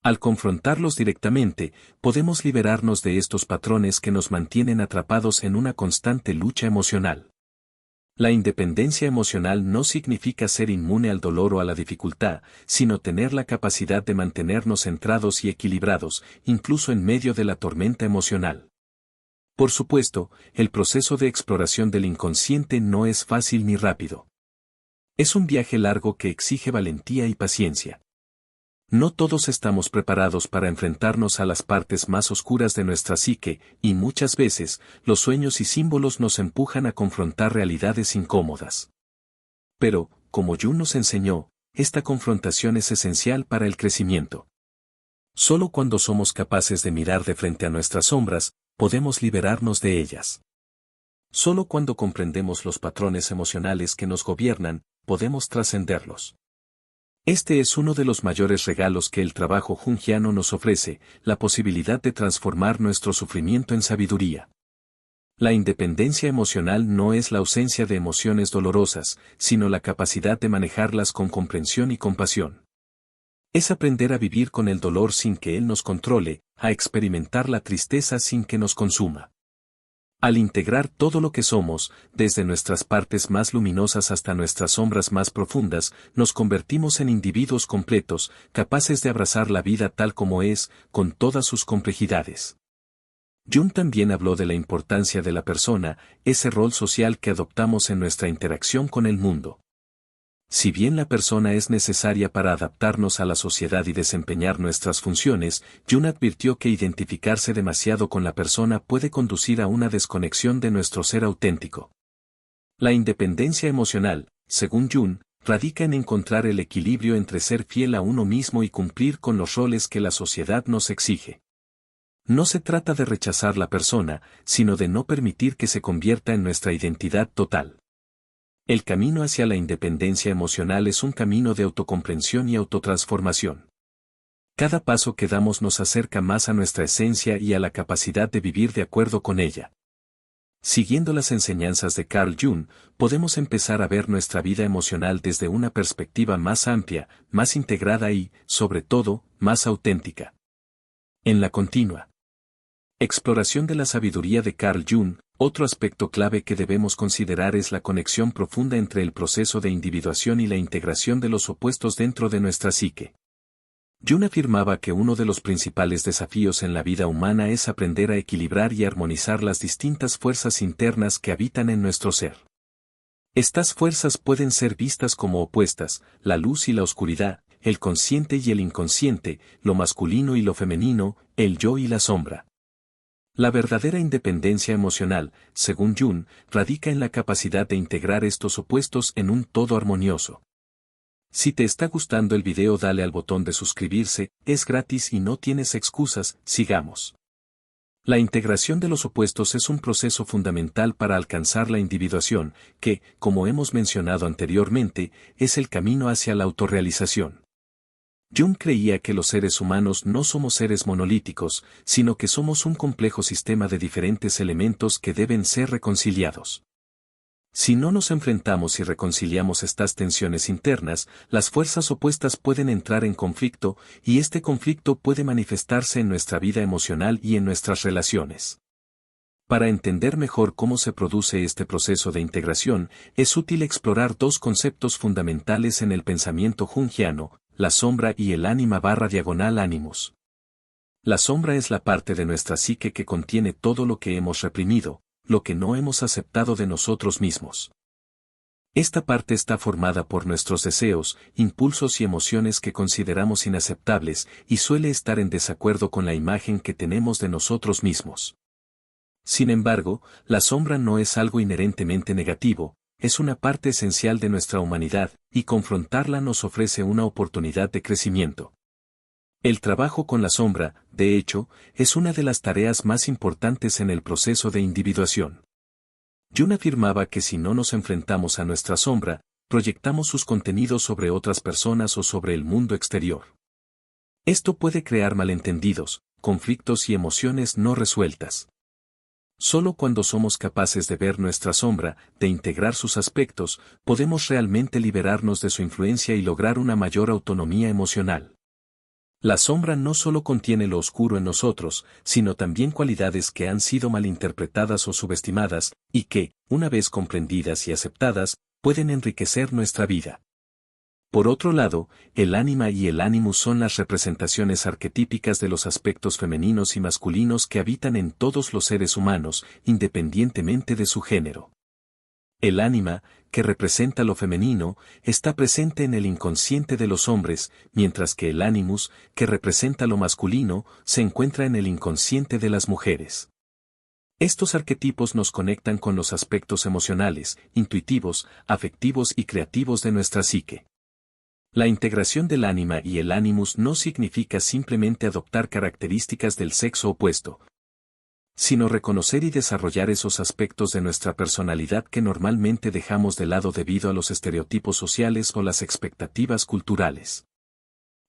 Al confrontarlos directamente, podemos liberarnos de estos patrones que nos mantienen atrapados en una constante lucha emocional. La independencia emocional no significa ser inmune al dolor o a la dificultad, sino tener la capacidad de mantenernos centrados y equilibrados, incluso en medio de la tormenta emocional. Por supuesto, el proceso de exploración del inconsciente no es fácil ni rápido. Es un viaje largo que exige valentía y paciencia. No todos estamos preparados para enfrentarnos a las partes más oscuras de nuestra psique, y muchas veces, los sueños y símbolos nos empujan a confrontar realidades incómodas. Pero, como Jung nos enseñó, esta confrontación es esencial para el crecimiento. Solo cuando somos capaces de mirar de frente a nuestras sombras, podemos liberarnos de ellas. Solo cuando comprendemos los patrones emocionales que nos gobiernan, podemos trascenderlos. Este es uno de los mayores regalos que el trabajo junguiano nos ofrece, la posibilidad de transformar nuestro sufrimiento en sabiduría. La independencia emocional no es la ausencia de emociones dolorosas, sino la capacidad de manejarlas con comprensión y compasión. Es aprender a vivir con el dolor sin que él nos controle, a experimentar la tristeza sin que nos consuma. Al integrar todo lo que somos, desde nuestras partes más luminosas hasta nuestras sombras más profundas, nos convertimos en individuos completos, capaces de abrazar la vida tal como es, con todas sus complejidades. Jung también habló de la importancia de la persona, ese rol social que adoptamos en nuestra interacción con el mundo. Si bien la persona es necesaria para adaptarnos a la sociedad y desempeñar nuestras funciones, Jung advirtió que identificarse demasiado con la persona puede conducir a una desconexión de nuestro ser auténtico. La independencia emocional, según Jung, radica en encontrar el equilibrio entre ser fiel a uno mismo y cumplir con los roles que la sociedad nos exige. No se trata de rechazar la persona, sino de no permitir que se convierta en nuestra identidad total. El camino hacia la independencia emocional es un camino de autocomprensión y autotransformación. Cada paso que damos nos acerca más a nuestra esencia y a la capacidad de vivir de acuerdo con ella. Siguiendo las enseñanzas de Carl Jung, podemos empezar a ver nuestra vida emocional desde una perspectiva más amplia, más integrada y, sobre todo, más auténtica. En la continua exploración de la sabiduría de Carl Jung, otro aspecto clave que debemos considerar es la conexión profunda entre el proceso de individuación y la integración de los opuestos dentro de nuestra psique. Jung afirmaba que uno de los principales desafíos en la vida humana es aprender a equilibrar y armonizar las distintas fuerzas internas que habitan en nuestro ser. Estas fuerzas pueden ser vistas como opuestas, la luz y la oscuridad, el consciente y el inconsciente, lo masculino y lo femenino, el yo y la sombra. La verdadera independencia emocional, según Jung, radica en la capacidad de integrar estos opuestos en un todo armonioso. Si te está gustando el video, dale al botón de suscribirse, es gratis y no tienes excusas, sigamos. La integración de los opuestos es un proceso fundamental para alcanzar la individuación, que, como hemos mencionado anteriormente, es el camino hacia la autorrealización. Jung creía que los seres humanos no somos seres monolíticos, sino que somos un complejo sistema de diferentes elementos que deben ser reconciliados. Si no nos enfrentamos y reconciliamos estas tensiones internas, las fuerzas opuestas pueden entrar en conflicto, y este conflicto puede manifestarse en nuestra vida emocional y en nuestras relaciones. Para entender mejor cómo se produce este proceso de integración, es útil explorar dos conceptos fundamentales en el pensamiento junguiano, la sombra y el ánima/animus. La sombra es la parte de nuestra psique que contiene todo lo que hemos reprimido, lo que no hemos aceptado de nosotros mismos. Esta parte está formada por nuestros deseos, impulsos y emociones que consideramos inaceptables y suele estar en desacuerdo con la imagen que tenemos de nosotros mismos. Sin embargo, la sombra no es algo inherentemente negativo, es una parte esencial de nuestra humanidad, y confrontarla nos ofrece una oportunidad de crecimiento. El trabajo con la sombra, de hecho, es una de las tareas más importantes en el proceso de individuación. Jung afirmaba que si no nos enfrentamos a nuestra sombra, proyectamos sus contenidos sobre otras personas o sobre el mundo exterior. Esto puede crear malentendidos, conflictos y emociones no resueltas. Solo cuando somos capaces de ver nuestra sombra, de integrar sus aspectos, podemos realmente liberarnos de su influencia y lograr una mayor autonomía emocional. La sombra no solo contiene lo oscuro en nosotros, sino también cualidades que han sido malinterpretadas o subestimadas, y que, una vez comprendidas y aceptadas, pueden enriquecer nuestra vida. Por otro lado, el ánima y el ánimus son las representaciones arquetípicas de los aspectos femeninos y masculinos que habitan en todos los seres humanos, independientemente de su género. El ánima, que representa lo femenino, está presente en el inconsciente de los hombres, mientras que el ánimus, que representa lo masculino, se encuentra en el inconsciente de las mujeres. Estos arquetipos nos conectan con los aspectos emocionales, intuitivos, afectivos y creativos de nuestra psique. La integración del ánima y el ánimus no significa simplemente adoptar características del sexo opuesto, sino reconocer y desarrollar esos aspectos de nuestra personalidad que normalmente dejamos de lado debido a los estereotipos sociales o las expectativas culturales.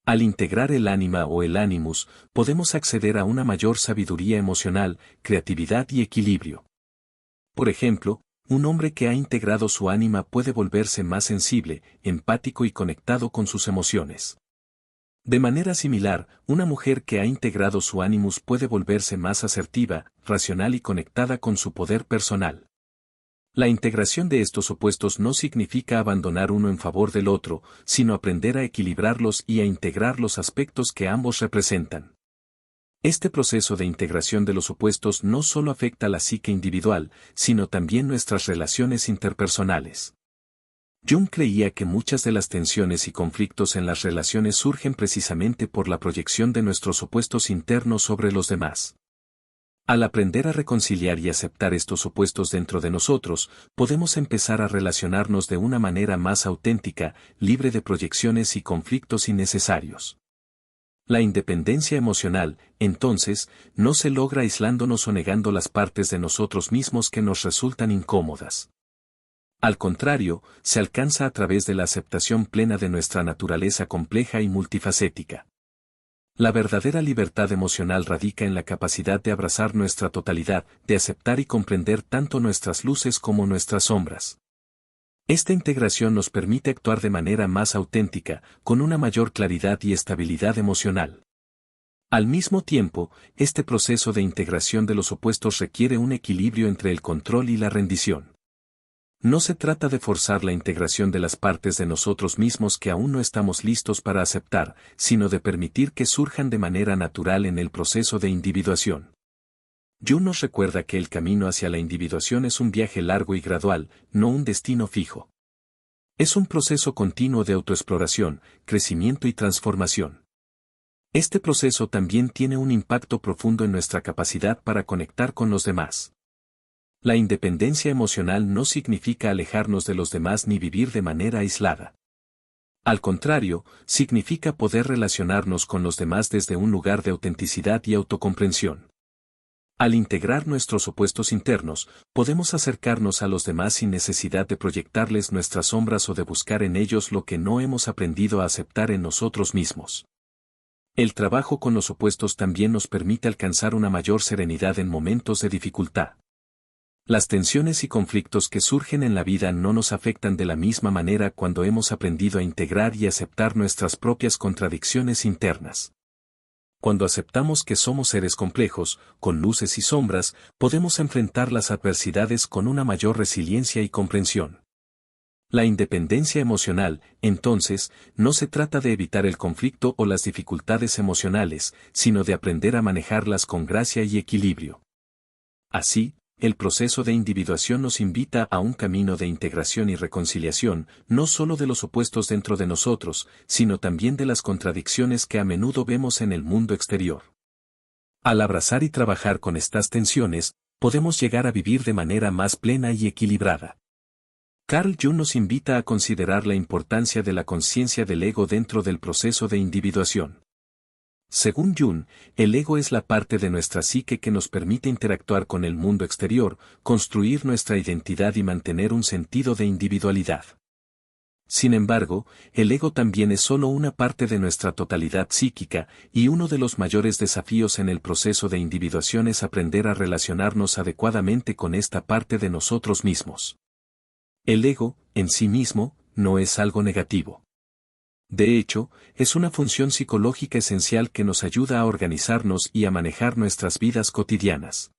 Al integrar el ánima o el ánimus, podemos acceder a una mayor sabiduría emocional, creatividad y equilibrio. Por ejemplo, un hombre que ha integrado su ánima puede volverse más sensible, empático y conectado con sus emociones. De manera similar, una mujer que ha integrado su ánimus puede volverse más asertiva, racional y conectada con su poder personal. La integración de estos opuestos no significa abandonar uno en favor del otro, sino aprender a equilibrarlos y a integrar los aspectos que ambos representan. Este proceso de integración de los opuestos no solo afecta a la psique individual, sino también nuestras relaciones interpersonales. Jung creía que muchas de las tensiones y conflictos en las relaciones surgen precisamente por la proyección de nuestros opuestos internos sobre los demás. Al aprender a reconciliar y aceptar estos opuestos dentro de nosotros, podemos empezar a relacionarnos de una manera más auténtica, libre de proyecciones y conflictos innecesarios. La independencia emocional, entonces, no se logra aislándonos o negando las partes de nosotros mismos que nos resultan incómodas. Al contrario, se alcanza a través de la aceptación plena de nuestra naturaleza compleja y multifacética. La verdadera libertad emocional radica en la capacidad de abrazar nuestra totalidad, de aceptar y comprender tanto nuestras luces como nuestras sombras. Esta integración nos permite actuar de manera más auténtica, con una mayor claridad y estabilidad emocional. Al mismo tiempo, este proceso de integración de los opuestos requiere un equilibrio entre el control y la rendición. No se trata de forzar la integración de las partes de nosotros mismos que aún no estamos listos para aceptar, sino de permitir que surjan de manera natural en el proceso de individuación. Jung nos recuerda que el camino hacia la individuación es un viaje largo y gradual, no un destino fijo. Es un proceso continuo de autoexploración, crecimiento y transformación. Este proceso también tiene un impacto profundo en nuestra capacidad para conectar con los demás. La independencia emocional no significa alejarnos de los demás ni vivir de manera aislada. Al contrario, significa poder relacionarnos con los demás desde un lugar de autenticidad y autocomprensión. Al integrar nuestros opuestos internos, podemos acercarnos a los demás sin necesidad de proyectarles nuestras sombras o de buscar en ellos lo que no hemos aprendido a aceptar en nosotros mismos. El trabajo con los opuestos también nos permite alcanzar una mayor serenidad en momentos de dificultad. Las tensiones y conflictos que surgen en la vida no nos afectan de la misma manera cuando hemos aprendido a integrar y aceptar nuestras propias contradicciones internas. Cuando aceptamos que somos seres complejos, con luces y sombras, podemos enfrentar las adversidades con una mayor resiliencia y comprensión. La independencia emocional, entonces, no se trata de evitar el conflicto o las dificultades emocionales, sino de aprender a manejarlas con gracia y equilibrio. Así, el proceso de individuación nos invita a un camino de integración y reconciliación, no solo de los opuestos dentro de nosotros, sino también de las contradicciones que a menudo vemos en el mundo exterior. Al abrazar y trabajar con estas tensiones, podemos llegar a vivir de manera más plena y equilibrada. Carl Jung nos invita a considerar la importancia de la conciencia del ego dentro del proceso de individuación. Según Jung, el ego es la parte de nuestra psique que nos permite interactuar con el mundo exterior, construir nuestra identidad y mantener un sentido de individualidad. Sin embargo, el ego también es solo una parte de nuestra totalidad psíquica, y uno de los mayores desafíos en el proceso de individuación es aprender a relacionarnos adecuadamente con esta parte de nosotros mismos. El ego, en sí mismo, no es algo negativo. De hecho, es una función psicológica esencial que nos ayuda a organizarnos y a manejar nuestras vidas cotidianas.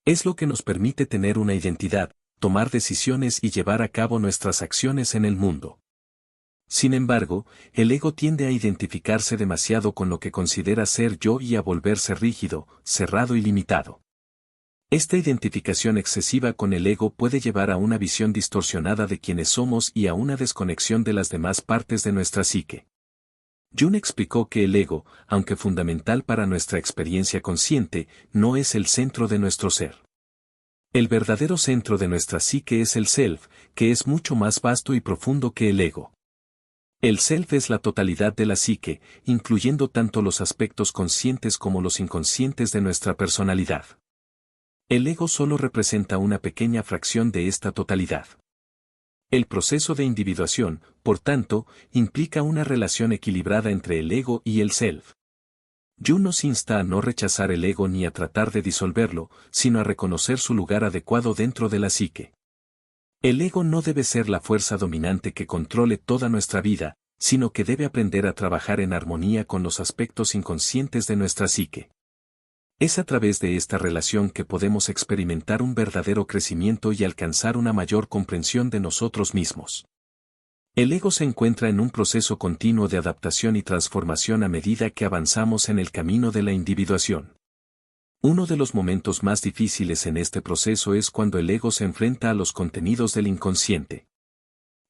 Es lo que nos permite tener una identidad, tomar decisiones y llevar a cabo nuestras acciones en el mundo. Sin embargo, el ego tiende a identificarse demasiado con lo que considera ser yo y a volverse rígido, cerrado y limitado. Esta identificación excesiva con el ego puede llevar a una visión distorsionada de quienes somos y a una desconexión de las demás partes de nuestra psique. Jung explicó que el ego, aunque fundamental para nuestra experiencia consciente, no es el centro de nuestro ser. El verdadero centro de nuestra psique es el self, que es mucho más vasto y profundo que el ego. El self es la totalidad de la psique, incluyendo tanto los aspectos conscientes como los inconscientes de nuestra personalidad. El ego solo representa una pequeña fracción de esta totalidad. El proceso de individuación, por tanto, implica una relación equilibrada entre el ego y el self. Jung nos insta a no rechazar el ego ni a tratar de disolverlo, sino a reconocer su lugar adecuado dentro de la psique. El ego no debe ser la fuerza dominante que controle toda nuestra vida, sino que debe aprender a trabajar en armonía con los aspectos inconscientes de nuestra psique. Es a través de esta relación que podemos experimentar un verdadero crecimiento y alcanzar una mayor comprensión de nosotros mismos. El ego se encuentra en un proceso continuo de adaptación y transformación a medida que avanzamos en el camino de la individuación. Uno de los momentos más difíciles en este proceso es cuando el ego se enfrenta a los contenidos del inconsciente.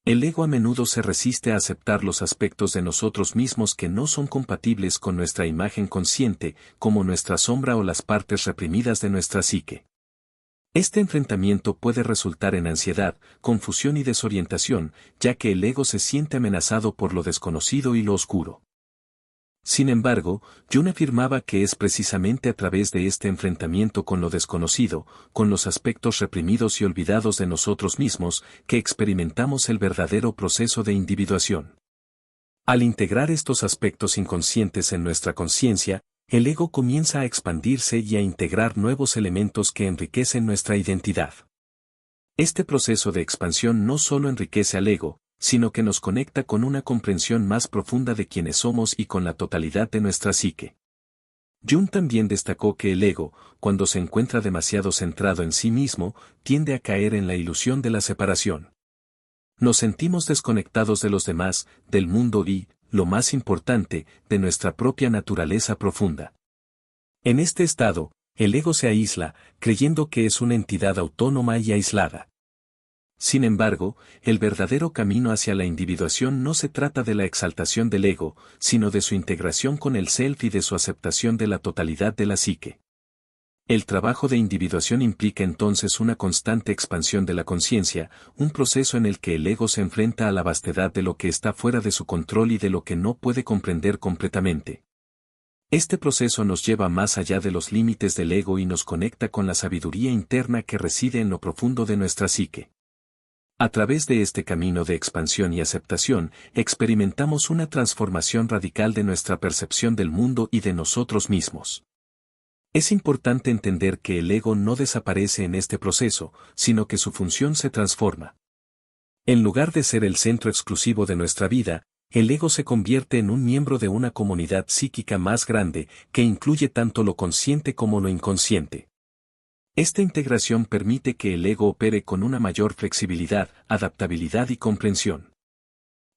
El ego a menudo se resiste a aceptar los aspectos de nosotros mismos que no son compatibles con nuestra imagen consciente, como nuestra sombra o las partes reprimidas de nuestra psique. Este enfrentamiento puede resultar en ansiedad, confusión y desorientación, ya que el ego se siente amenazado por lo desconocido y lo oscuro. Sin embargo, Jung afirmaba que es precisamente a través de este enfrentamiento con lo desconocido, con los aspectos reprimidos y olvidados de nosotros mismos, que experimentamos el verdadero proceso de individuación. Al integrar estos aspectos inconscientes en nuestra conciencia, el ego comienza a expandirse y a integrar nuevos elementos que enriquecen nuestra identidad. Este proceso de expansión no solo enriquece al ego, sino que nos conecta con una comprensión más profunda de quiénes somos y con la totalidad de nuestra psique. Jung también destacó que el ego, cuando se encuentra demasiado centrado en sí mismo, tiende a caer en la ilusión de la separación. Nos sentimos desconectados de los demás, del mundo y, lo más importante, de nuestra propia naturaleza profunda. En este estado, el ego se aísla, creyendo que es una entidad autónoma y aislada. Sin embargo, el verdadero camino hacia la individuación no se trata de la exaltación del ego, sino de su integración con el self y de su aceptación de la totalidad de la psique. El trabajo de individuación implica entonces una constante expansión de la conciencia, un proceso en el que el ego se enfrenta a la vastedad de lo que está fuera de su control y de lo que no puede comprender completamente. Este proceso nos lleva más allá de los límites del ego y nos conecta con la sabiduría interna que reside en lo profundo de nuestra psique. A través de este camino de expansión y aceptación, experimentamos una transformación radical de nuestra percepción del mundo y de nosotros mismos. Es importante entender que el ego no desaparece en este proceso, sino que su función se transforma. En lugar de ser el centro exclusivo de nuestra vida, el ego se convierte en un miembro de una comunidad psíquica más grande, que incluye tanto lo consciente como lo inconsciente. Esta integración permite que el ego opere con una mayor flexibilidad, adaptabilidad y comprensión.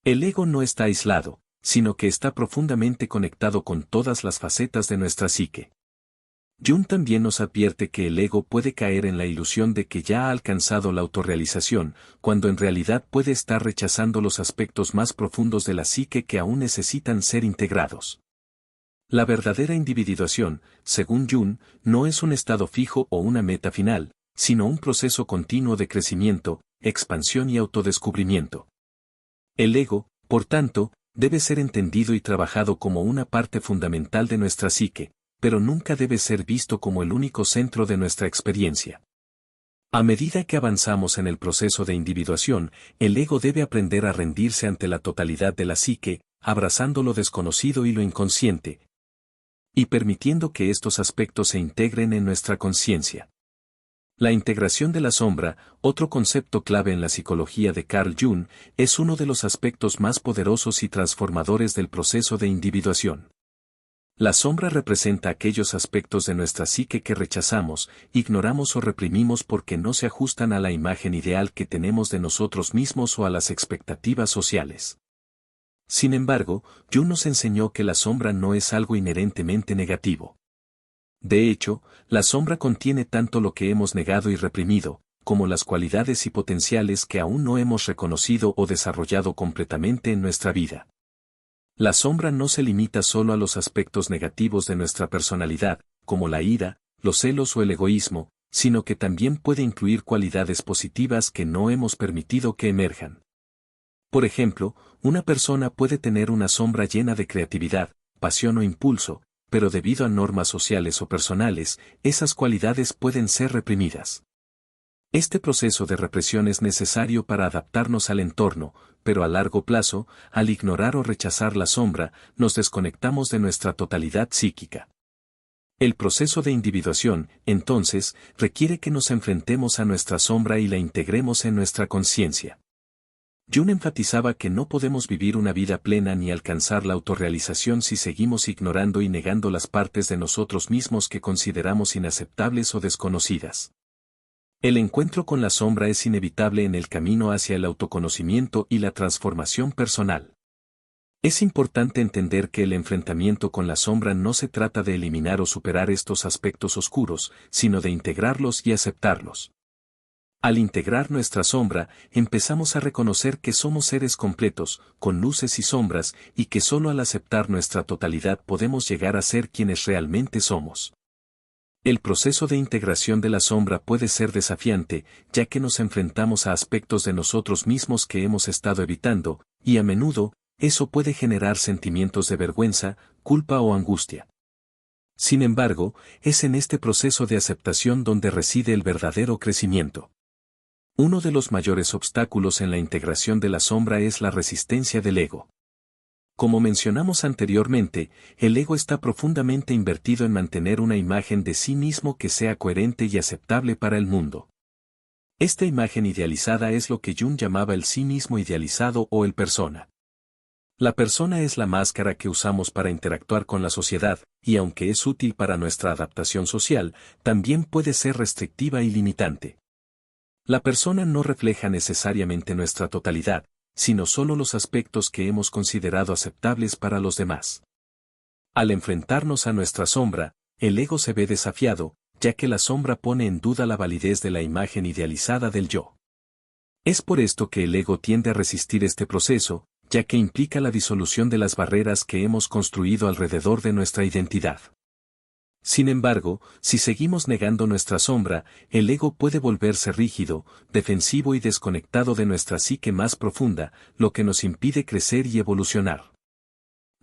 El ego no está aislado, sino que está profundamente conectado con todas las facetas de nuestra psique. Jung también nos advierte que el ego puede caer en la ilusión de que ya ha alcanzado la autorrealización, cuando en realidad puede estar rechazando los aspectos más profundos de la psique que aún necesitan ser integrados. La verdadera individuación, según Jung, no es un estado fijo o una meta final, sino un proceso continuo de crecimiento, expansión y autodescubrimiento. El ego, por tanto, debe ser entendido y trabajado como una parte fundamental de nuestra psique, pero nunca debe ser visto como el único centro de nuestra experiencia. A medida que avanzamos en el proceso de individuación, el ego debe aprender a rendirse ante la totalidad de la psique, abrazando lo desconocido y lo inconsciente, y permitiendo que estos aspectos se integren en nuestra conciencia. La integración de la sombra, otro concepto clave en la psicología de Carl Jung, es uno de los aspectos más poderosos y transformadores del proceso de individuación. La sombra representa aquellos aspectos de nuestra psique que rechazamos, ignoramos o reprimimos porque no se ajustan a la imagen ideal que tenemos de nosotros mismos o a las expectativas sociales. Sin embargo, Jung nos enseñó que la sombra no es algo inherentemente negativo. De hecho, la sombra contiene tanto lo que hemos negado y reprimido, como las cualidades y potenciales que aún no hemos reconocido o desarrollado completamente en nuestra vida. La sombra no se limita solo a los aspectos negativos de nuestra personalidad, como la ira, los celos o el egoísmo, sino que también puede incluir cualidades positivas que no hemos permitido que emerjan. Por ejemplo, una persona puede tener una sombra llena de creatividad, pasión o impulso, pero debido a normas sociales o personales, esas cualidades pueden ser reprimidas. Este proceso de represión es necesario para adaptarnos al entorno, pero a largo plazo, al ignorar o rechazar la sombra, nos desconectamos de nuestra totalidad psíquica. El proceso de individuación, entonces, requiere que nos enfrentemos a nuestra sombra y la integremos en nuestra conciencia. Jung enfatizaba que no podemos vivir una vida plena ni alcanzar la autorrealización si seguimos ignorando y negando las partes de nosotros mismos que consideramos inaceptables o desconocidas. El encuentro con la sombra es inevitable en el camino hacia el autoconocimiento y la transformación personal. Es importante entender que el enfrentamiento con la sombra no se trata de eliminar o superar estos aspectos oscuros, sino de integrarlos y aceptarlos. Al integrar nuestra sombra, empezamos a reconocer que somos seres completos, con luces y sombras, y que solo al aceptar nuestra totalidad podemos llegar a ser quienes realmente somos. El proceso de integración de la sombra puede ser desafiante, ya que nos enfrentamos a aspectos de nosotros mismos que hemos estado evitando, y a menudo, eso puede generar sentimientos de vergüenza, culpa o angustia. Sin embargo, es en este proceso de aceptación donde reside el verdadero crecimiento. Uno de los mayores obstáculos en la integración de la sombra es la resistencia del ego. Como mencionamos anteriormente, el ego está profundamente invertido en mantener una imagen de sí mismo que sea coherente y aceptable para el mundo. Esta imagen idealizada es lo que Jung llamaba el sí mismo idealizado o el persona. La persona es la máscara que usamos para interactuar con la sociedad, y aunque es útil para nuestra adaptación social, también puede ser restrictiva y limitante. La persona no refleja necesariamente nuestra totalidad, sino solo los aspectos que hemos considerado aceptables para los demás. Al enfrentarnos a nuestra sombra, el ego se ve desafiado, ya que la sombra pone en duda la validez de la imagen idealizada del yo. Es por esto que el ego tiende a resistir este proceso, ya que implica la disolución de las barreras que hemos construido alrededor de nuestra identidad. Sin embargo, si seguimos negando nuestra sombra, el ego puede volverse rígido, defensivo y desconectado de nuestra psique más profunda, lo que nos impide crecer y evolucionar.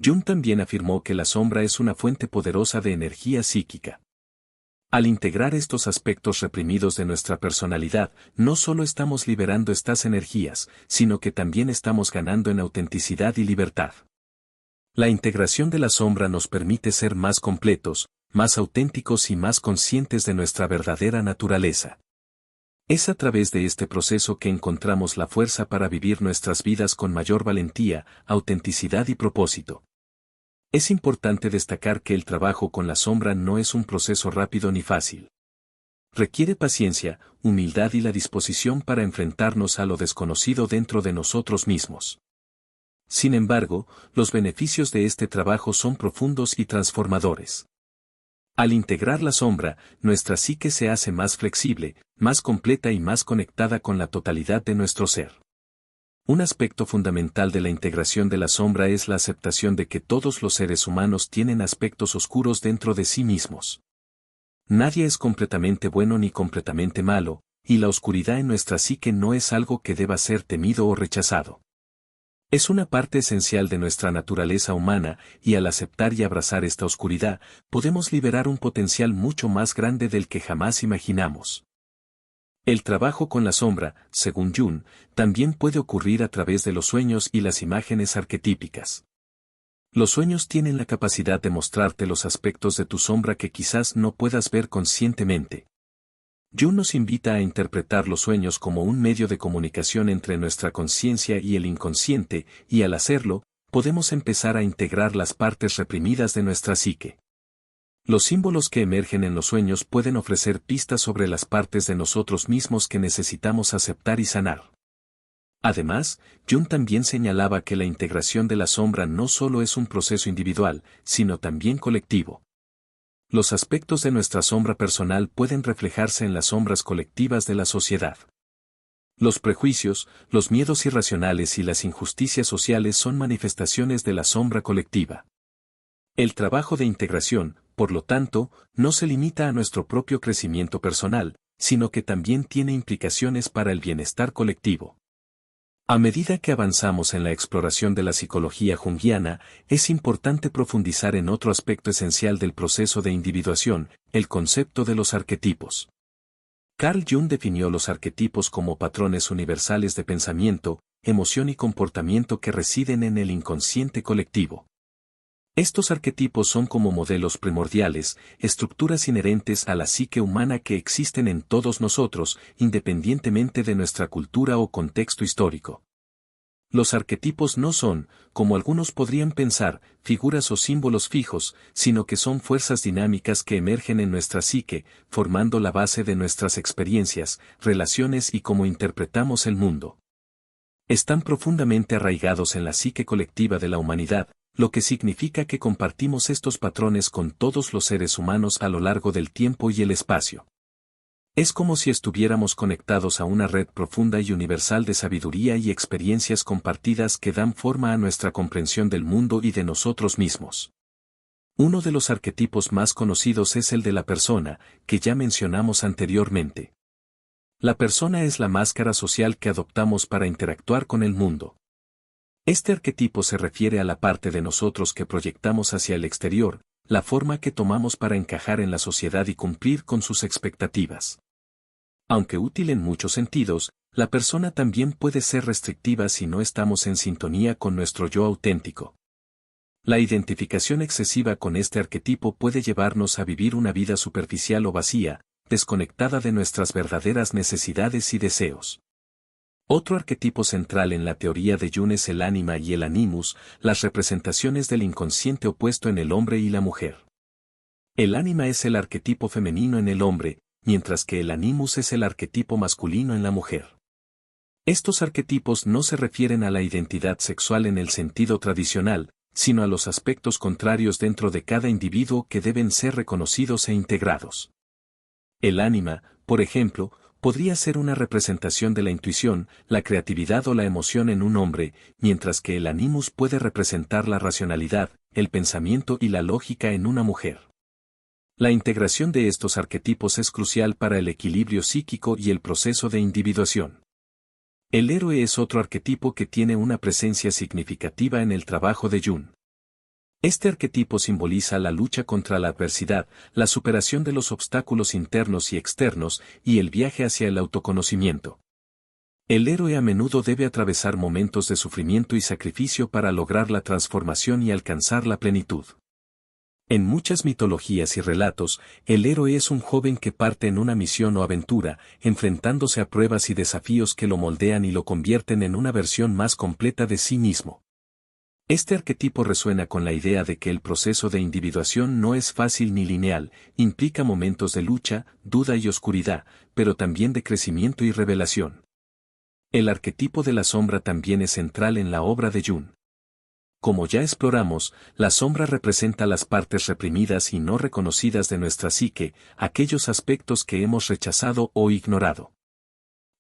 Jung también afirmó que la sombra es una fuente poderosa de energía psíquica. Al integrar estos aspectos reprimidos de nuestra personalidad, no solo estamos liberando estas energías, sino que también estamos ganando en autenticidad y libertad. La integración de la sombra nos permite ser más completos, más auténticos y más conscientes de nuestra verdadera naturaleza. Es a través de este proceso que encontramos la fuerza para vivir nuestras vidas con mayor valentía, autenticidad y propósito. Es importante destacar que el trabajo con la sombra no es un proceso rápido ni fácil. Requiere paciencia, humildad y la disposición para enfrentarnos a lo desconocido dentro de nosotros mismos. Sin embargo, los beneficios de este trabajo son profundos y transformadores. Al integrar la sombra, nuestra psique se hace más flexible, más completa y más conectada con la totalidad de nuestro ser. Un aspecto fundamental de la integración de la sombra es la aceptación de que todos los seres humanos tienen aspectos oscuros dentro de sí mismos. Nadie es completamente bueno ni completamente malo, y la oscuridad en nuestra psique no es algo que deba ser temido o rechazado. Es una parte esencial de nuestra naturaleza humana, y al aceptar y abrazar esta oscuridad, podemos liberar un potencial mucho más grande del que jamás imaginamos. El trabajo con la sombra, según Jung, también puede ocurrir a través de los sueños y las imágenes arquetípicas. Los sueños tienen la capacidad de mostrarte los aspectos de tu sombra que quizás no puedas ver conscientemente. Jung nos invita a interpretar los sueños como un medio de comunicación entre nuestra conciencia y el inconsciente, y al hacerlo, podemos empezar a integrar las partes reprimidas de nuestra psique. Los símbolos que emergen en los sueños pueden ofrecer pistas sobre las partes de nosotros mismos que necesitamos aceptar y sanar. Además, Jung también señalaba que la integración de la sombra no solo es un proceso individual, sino también colectivo. Los aspectos de nuestra sombra personal pueden reflejarse en las sombras colectivas de la sociedad. Los prejuicios, los miedos irracionales y las injusticias sociales son manifestaciones de la sombra colectiva. El trabajo de integración, por lo tanto, no se limita a nuestro propio crecimiento personal, sino que también tiene implicaciones para el bienestar colectivo. A medida que avanzamos en la exploración de la psicología junguiana, es importante profundizar en otro aspecto esencial del proceso de individuación, el concepto de los arquetipos. Carl Jung definió los arquetipos como patrones universales de pensamiento, emoción y comportamiento que residen en el inconsciente colectivo. Estos arquetipos son como modelos primordiales, estructuras inherentes a la psique humana que existen en todos nosotros, independientemente de nuestra cultura o contexto histórico. Los arquetipos no son, como algunos podrían pensar, figuras o símbolos fijos, sino que son fuerzas dinámicas que emergen en nuestra psique, formando la base de nuestras experiencias, relaciones y cómo interpretamos el mundo. Están profundamente arraigados en la psique colectiva de la humanidad, lo que significa que compartimos estos patrones con todos los seres humanos a lo largo del tiempo y el espacio. Es como si estuviéramos conectados a una red profunda y universal de sabiduría y experiencias compartidas que dan forma a nuestra comprensión del mundo y de nosotros mismos. Uno de los arquetipos más conocidos es el de la persona, que ya mencionamos anteriormente. La persona es la máscara social que adoptamos para interactuar con el mundo. Este arquetipo se refiere a la parte de nosotros que proyectamos hacia el exterior, la forma que tomamos para encajar en la sociedad y cumplir con sus expectativas. Aunque útil en muchos sentidos, la persona también puede ser restrictiva si no estamos en sintonía con nuestro yo auténtico. La identificación excesiva con este arquetipo puede llevarnos a vivir una vida superficial o vacía, desconectada de nuestras verdaderas necesidades y deseos. Otro arquetipo central en la teoría de Jung es el ánima y el animus, las representaciones del inconsciente opuesto en el hombre y la mujer. El ánima es el arquetipo femenino en el hombre, mientras que el animus es el arquetipo masculino en la mujer. Estos arquetipos no se refieren a la identidad sexual en el sentido tradicional, sino a los aspectos contrarios dentro de cada individuo que deben ser reconocidos e integrados. El ánima, por ejemplo, podría ser una representación de la intuición, la creatividad o la emoción en un hombre, mientras que el animus puede representar la racionalidad, el pensamiento y la lógica en una mujer. La integración de estos arquetipos es crucial para el equilibrio psíquico y el proceso de individuación. El héroe es otro arquetipo que tiene una presencia significativa en el trabajo de Jung. Este arquetipo simboliza la lucha contra la adversidad, la superación de los obstáculos internos y externos, y el viaje hacia el autoconocimiento. El héroe a menudo debe atravesar momentos de sufrimiento y sacrificio para lograr la transformación y alcanzar la plenitud. En muchas mitologías y relatos, el héroe es un joven que parte en una misión o aventura, enfrentándose a pruebas y desafíos que lo moldean y lo convierten en una versión más completa de sí mismo. Este arquetipo resuena con la idea de que el proceso de individuación no es fácil ni lineal, implica momentos de lucha, duda y oscuridad, pero también de crecimiento y revelación. El arquetipo de la sombra también es central en la obra de Jung. Como ya exploramos, la sombra representa las partes reprimidas y no reconocidas de nuestra psique, aquellos aspectos que hemos rechazado o ignorado.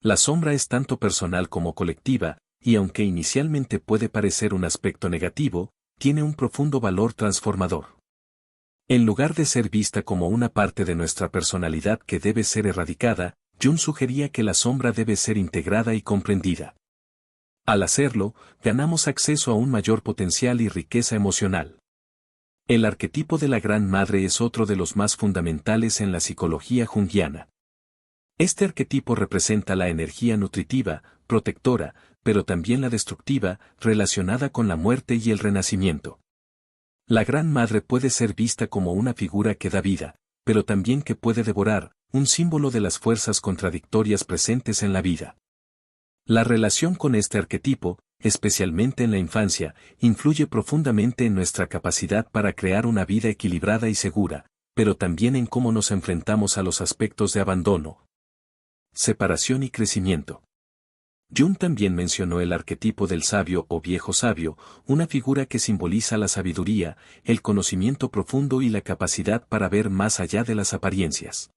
La sombra es tanto personal como colectiva, y aunque inicialmente puede parecer un aspecto negativo, tiene un profundo valor transformador. En lugar de ser vista como una parte de nuestra personalidad que debe ser erradicada, Jung sugería que la sombra debe ser integrada y comprendida. Al hacerlo, ganamos acceso a un mayor potencial y riqueza emocional. El arquetipo de la Gran Madre es otro de los más fundamentales en la psicología junguiana. Este arquetipo representa la energía nutritiva, protectora, pero también la destructiva, relacionada con la muerte y el renacimiento. La Gran Madre puede ser vista como una figura que da vida, pero también que puede devorar, un símbolo de las fuerzas contradictorias presentes en la vida. La relación con este arquetipo, especialmente en la infancia, influye profundamente en nuestra capacidad para crear una vida equilibrada y segura, pero también en cómo nos enfrentamos a los aspectos de abandono, separación y crecimiento. Jung también mencionó el arquetipo del sabio o viejo sabio, una figura que simboliza la sabiduría, el conocimiento profundo y la capacidad para ver más allá de las apariencias.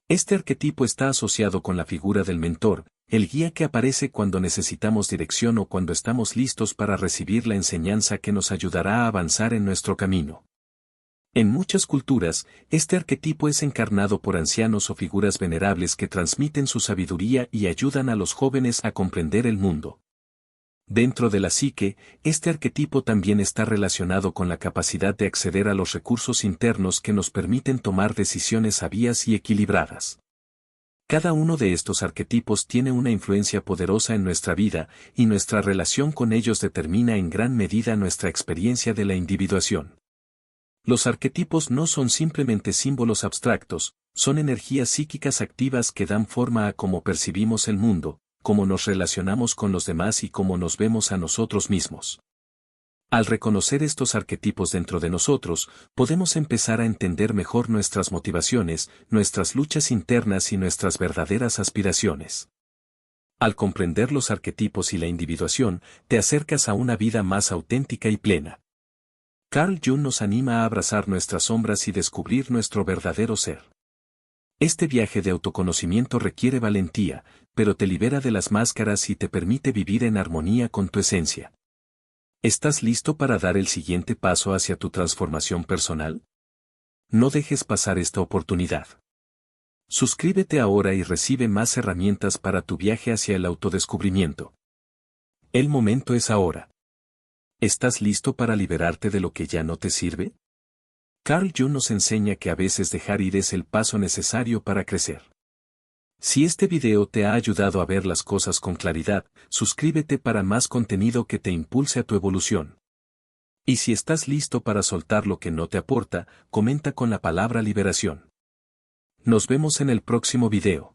Este arquetipo está asociado con la figura del mentor, el guía que aparece cuando necesitamos dirección o cuando estamos listos para recibir la enseñanza que nos ayudará a avanzar en nuestro camino. En muchas culturas, este arquetipo es encarnado por ancianos o figuras venerables que transmiten su sabiduría y ayudan a los jóvenes a comprender el mundo. Dentro de la psique, este arquetipo también está relacionado con la capacidad de acceder a los recursos internos que nos permiten tomar decisiones sabias y equilibradas. Cada uno de estos arquetipos tiene una influencia poderosa en nuestra vida, y nuestra relación con ellos determina en gran medida nuestra experiencia de la individuación. Los arquetipos no son simplemente símbolos abstractos, son energías psíquicas activas que dan forma a cómo percibimos el mundo, cómo nos relacionamos con los demás y cómo nos vemos a nosotros mismos. Al reconocer estos arquetipos dentro de nosotros, podemos empezar a entender mejor nuestras motivaciones, nuestras luchas internas y nuestras verdaderas aspiraciones. Al comprender los arquetipos y la individuación, te acercas a una vida más auténtica y plena. Carl Jung nos anima a abrazar nuestras sombras y descubrir nuestro verdadero ser. Este viaje de autoconocimiento requiere valentía, pero te libera de las máscaras y te permite vivir en armonía con tu esencia. ¿Estás listo para dar el siguiente paso hacia tu transformación personal? No dejes pasar esta oportunidad. Suscríbete ahora y recibe más herramientas para tu viaje hacia el autodescubrimiento. El momento es ahora. ¿Estás listo para liberarte de lo que ya no te sirve? Carl Jung nos enseña que a veces dejar ir es el paso necesario para crecer. Si este video te ha ayudado a ver las cosas con claridad, suscríbete para más contenido que te impulse a tu evolución. Y si estás listo para soltar lo que no te aporta, comenta con la palabra liberación. Nos vemos en el próximo video.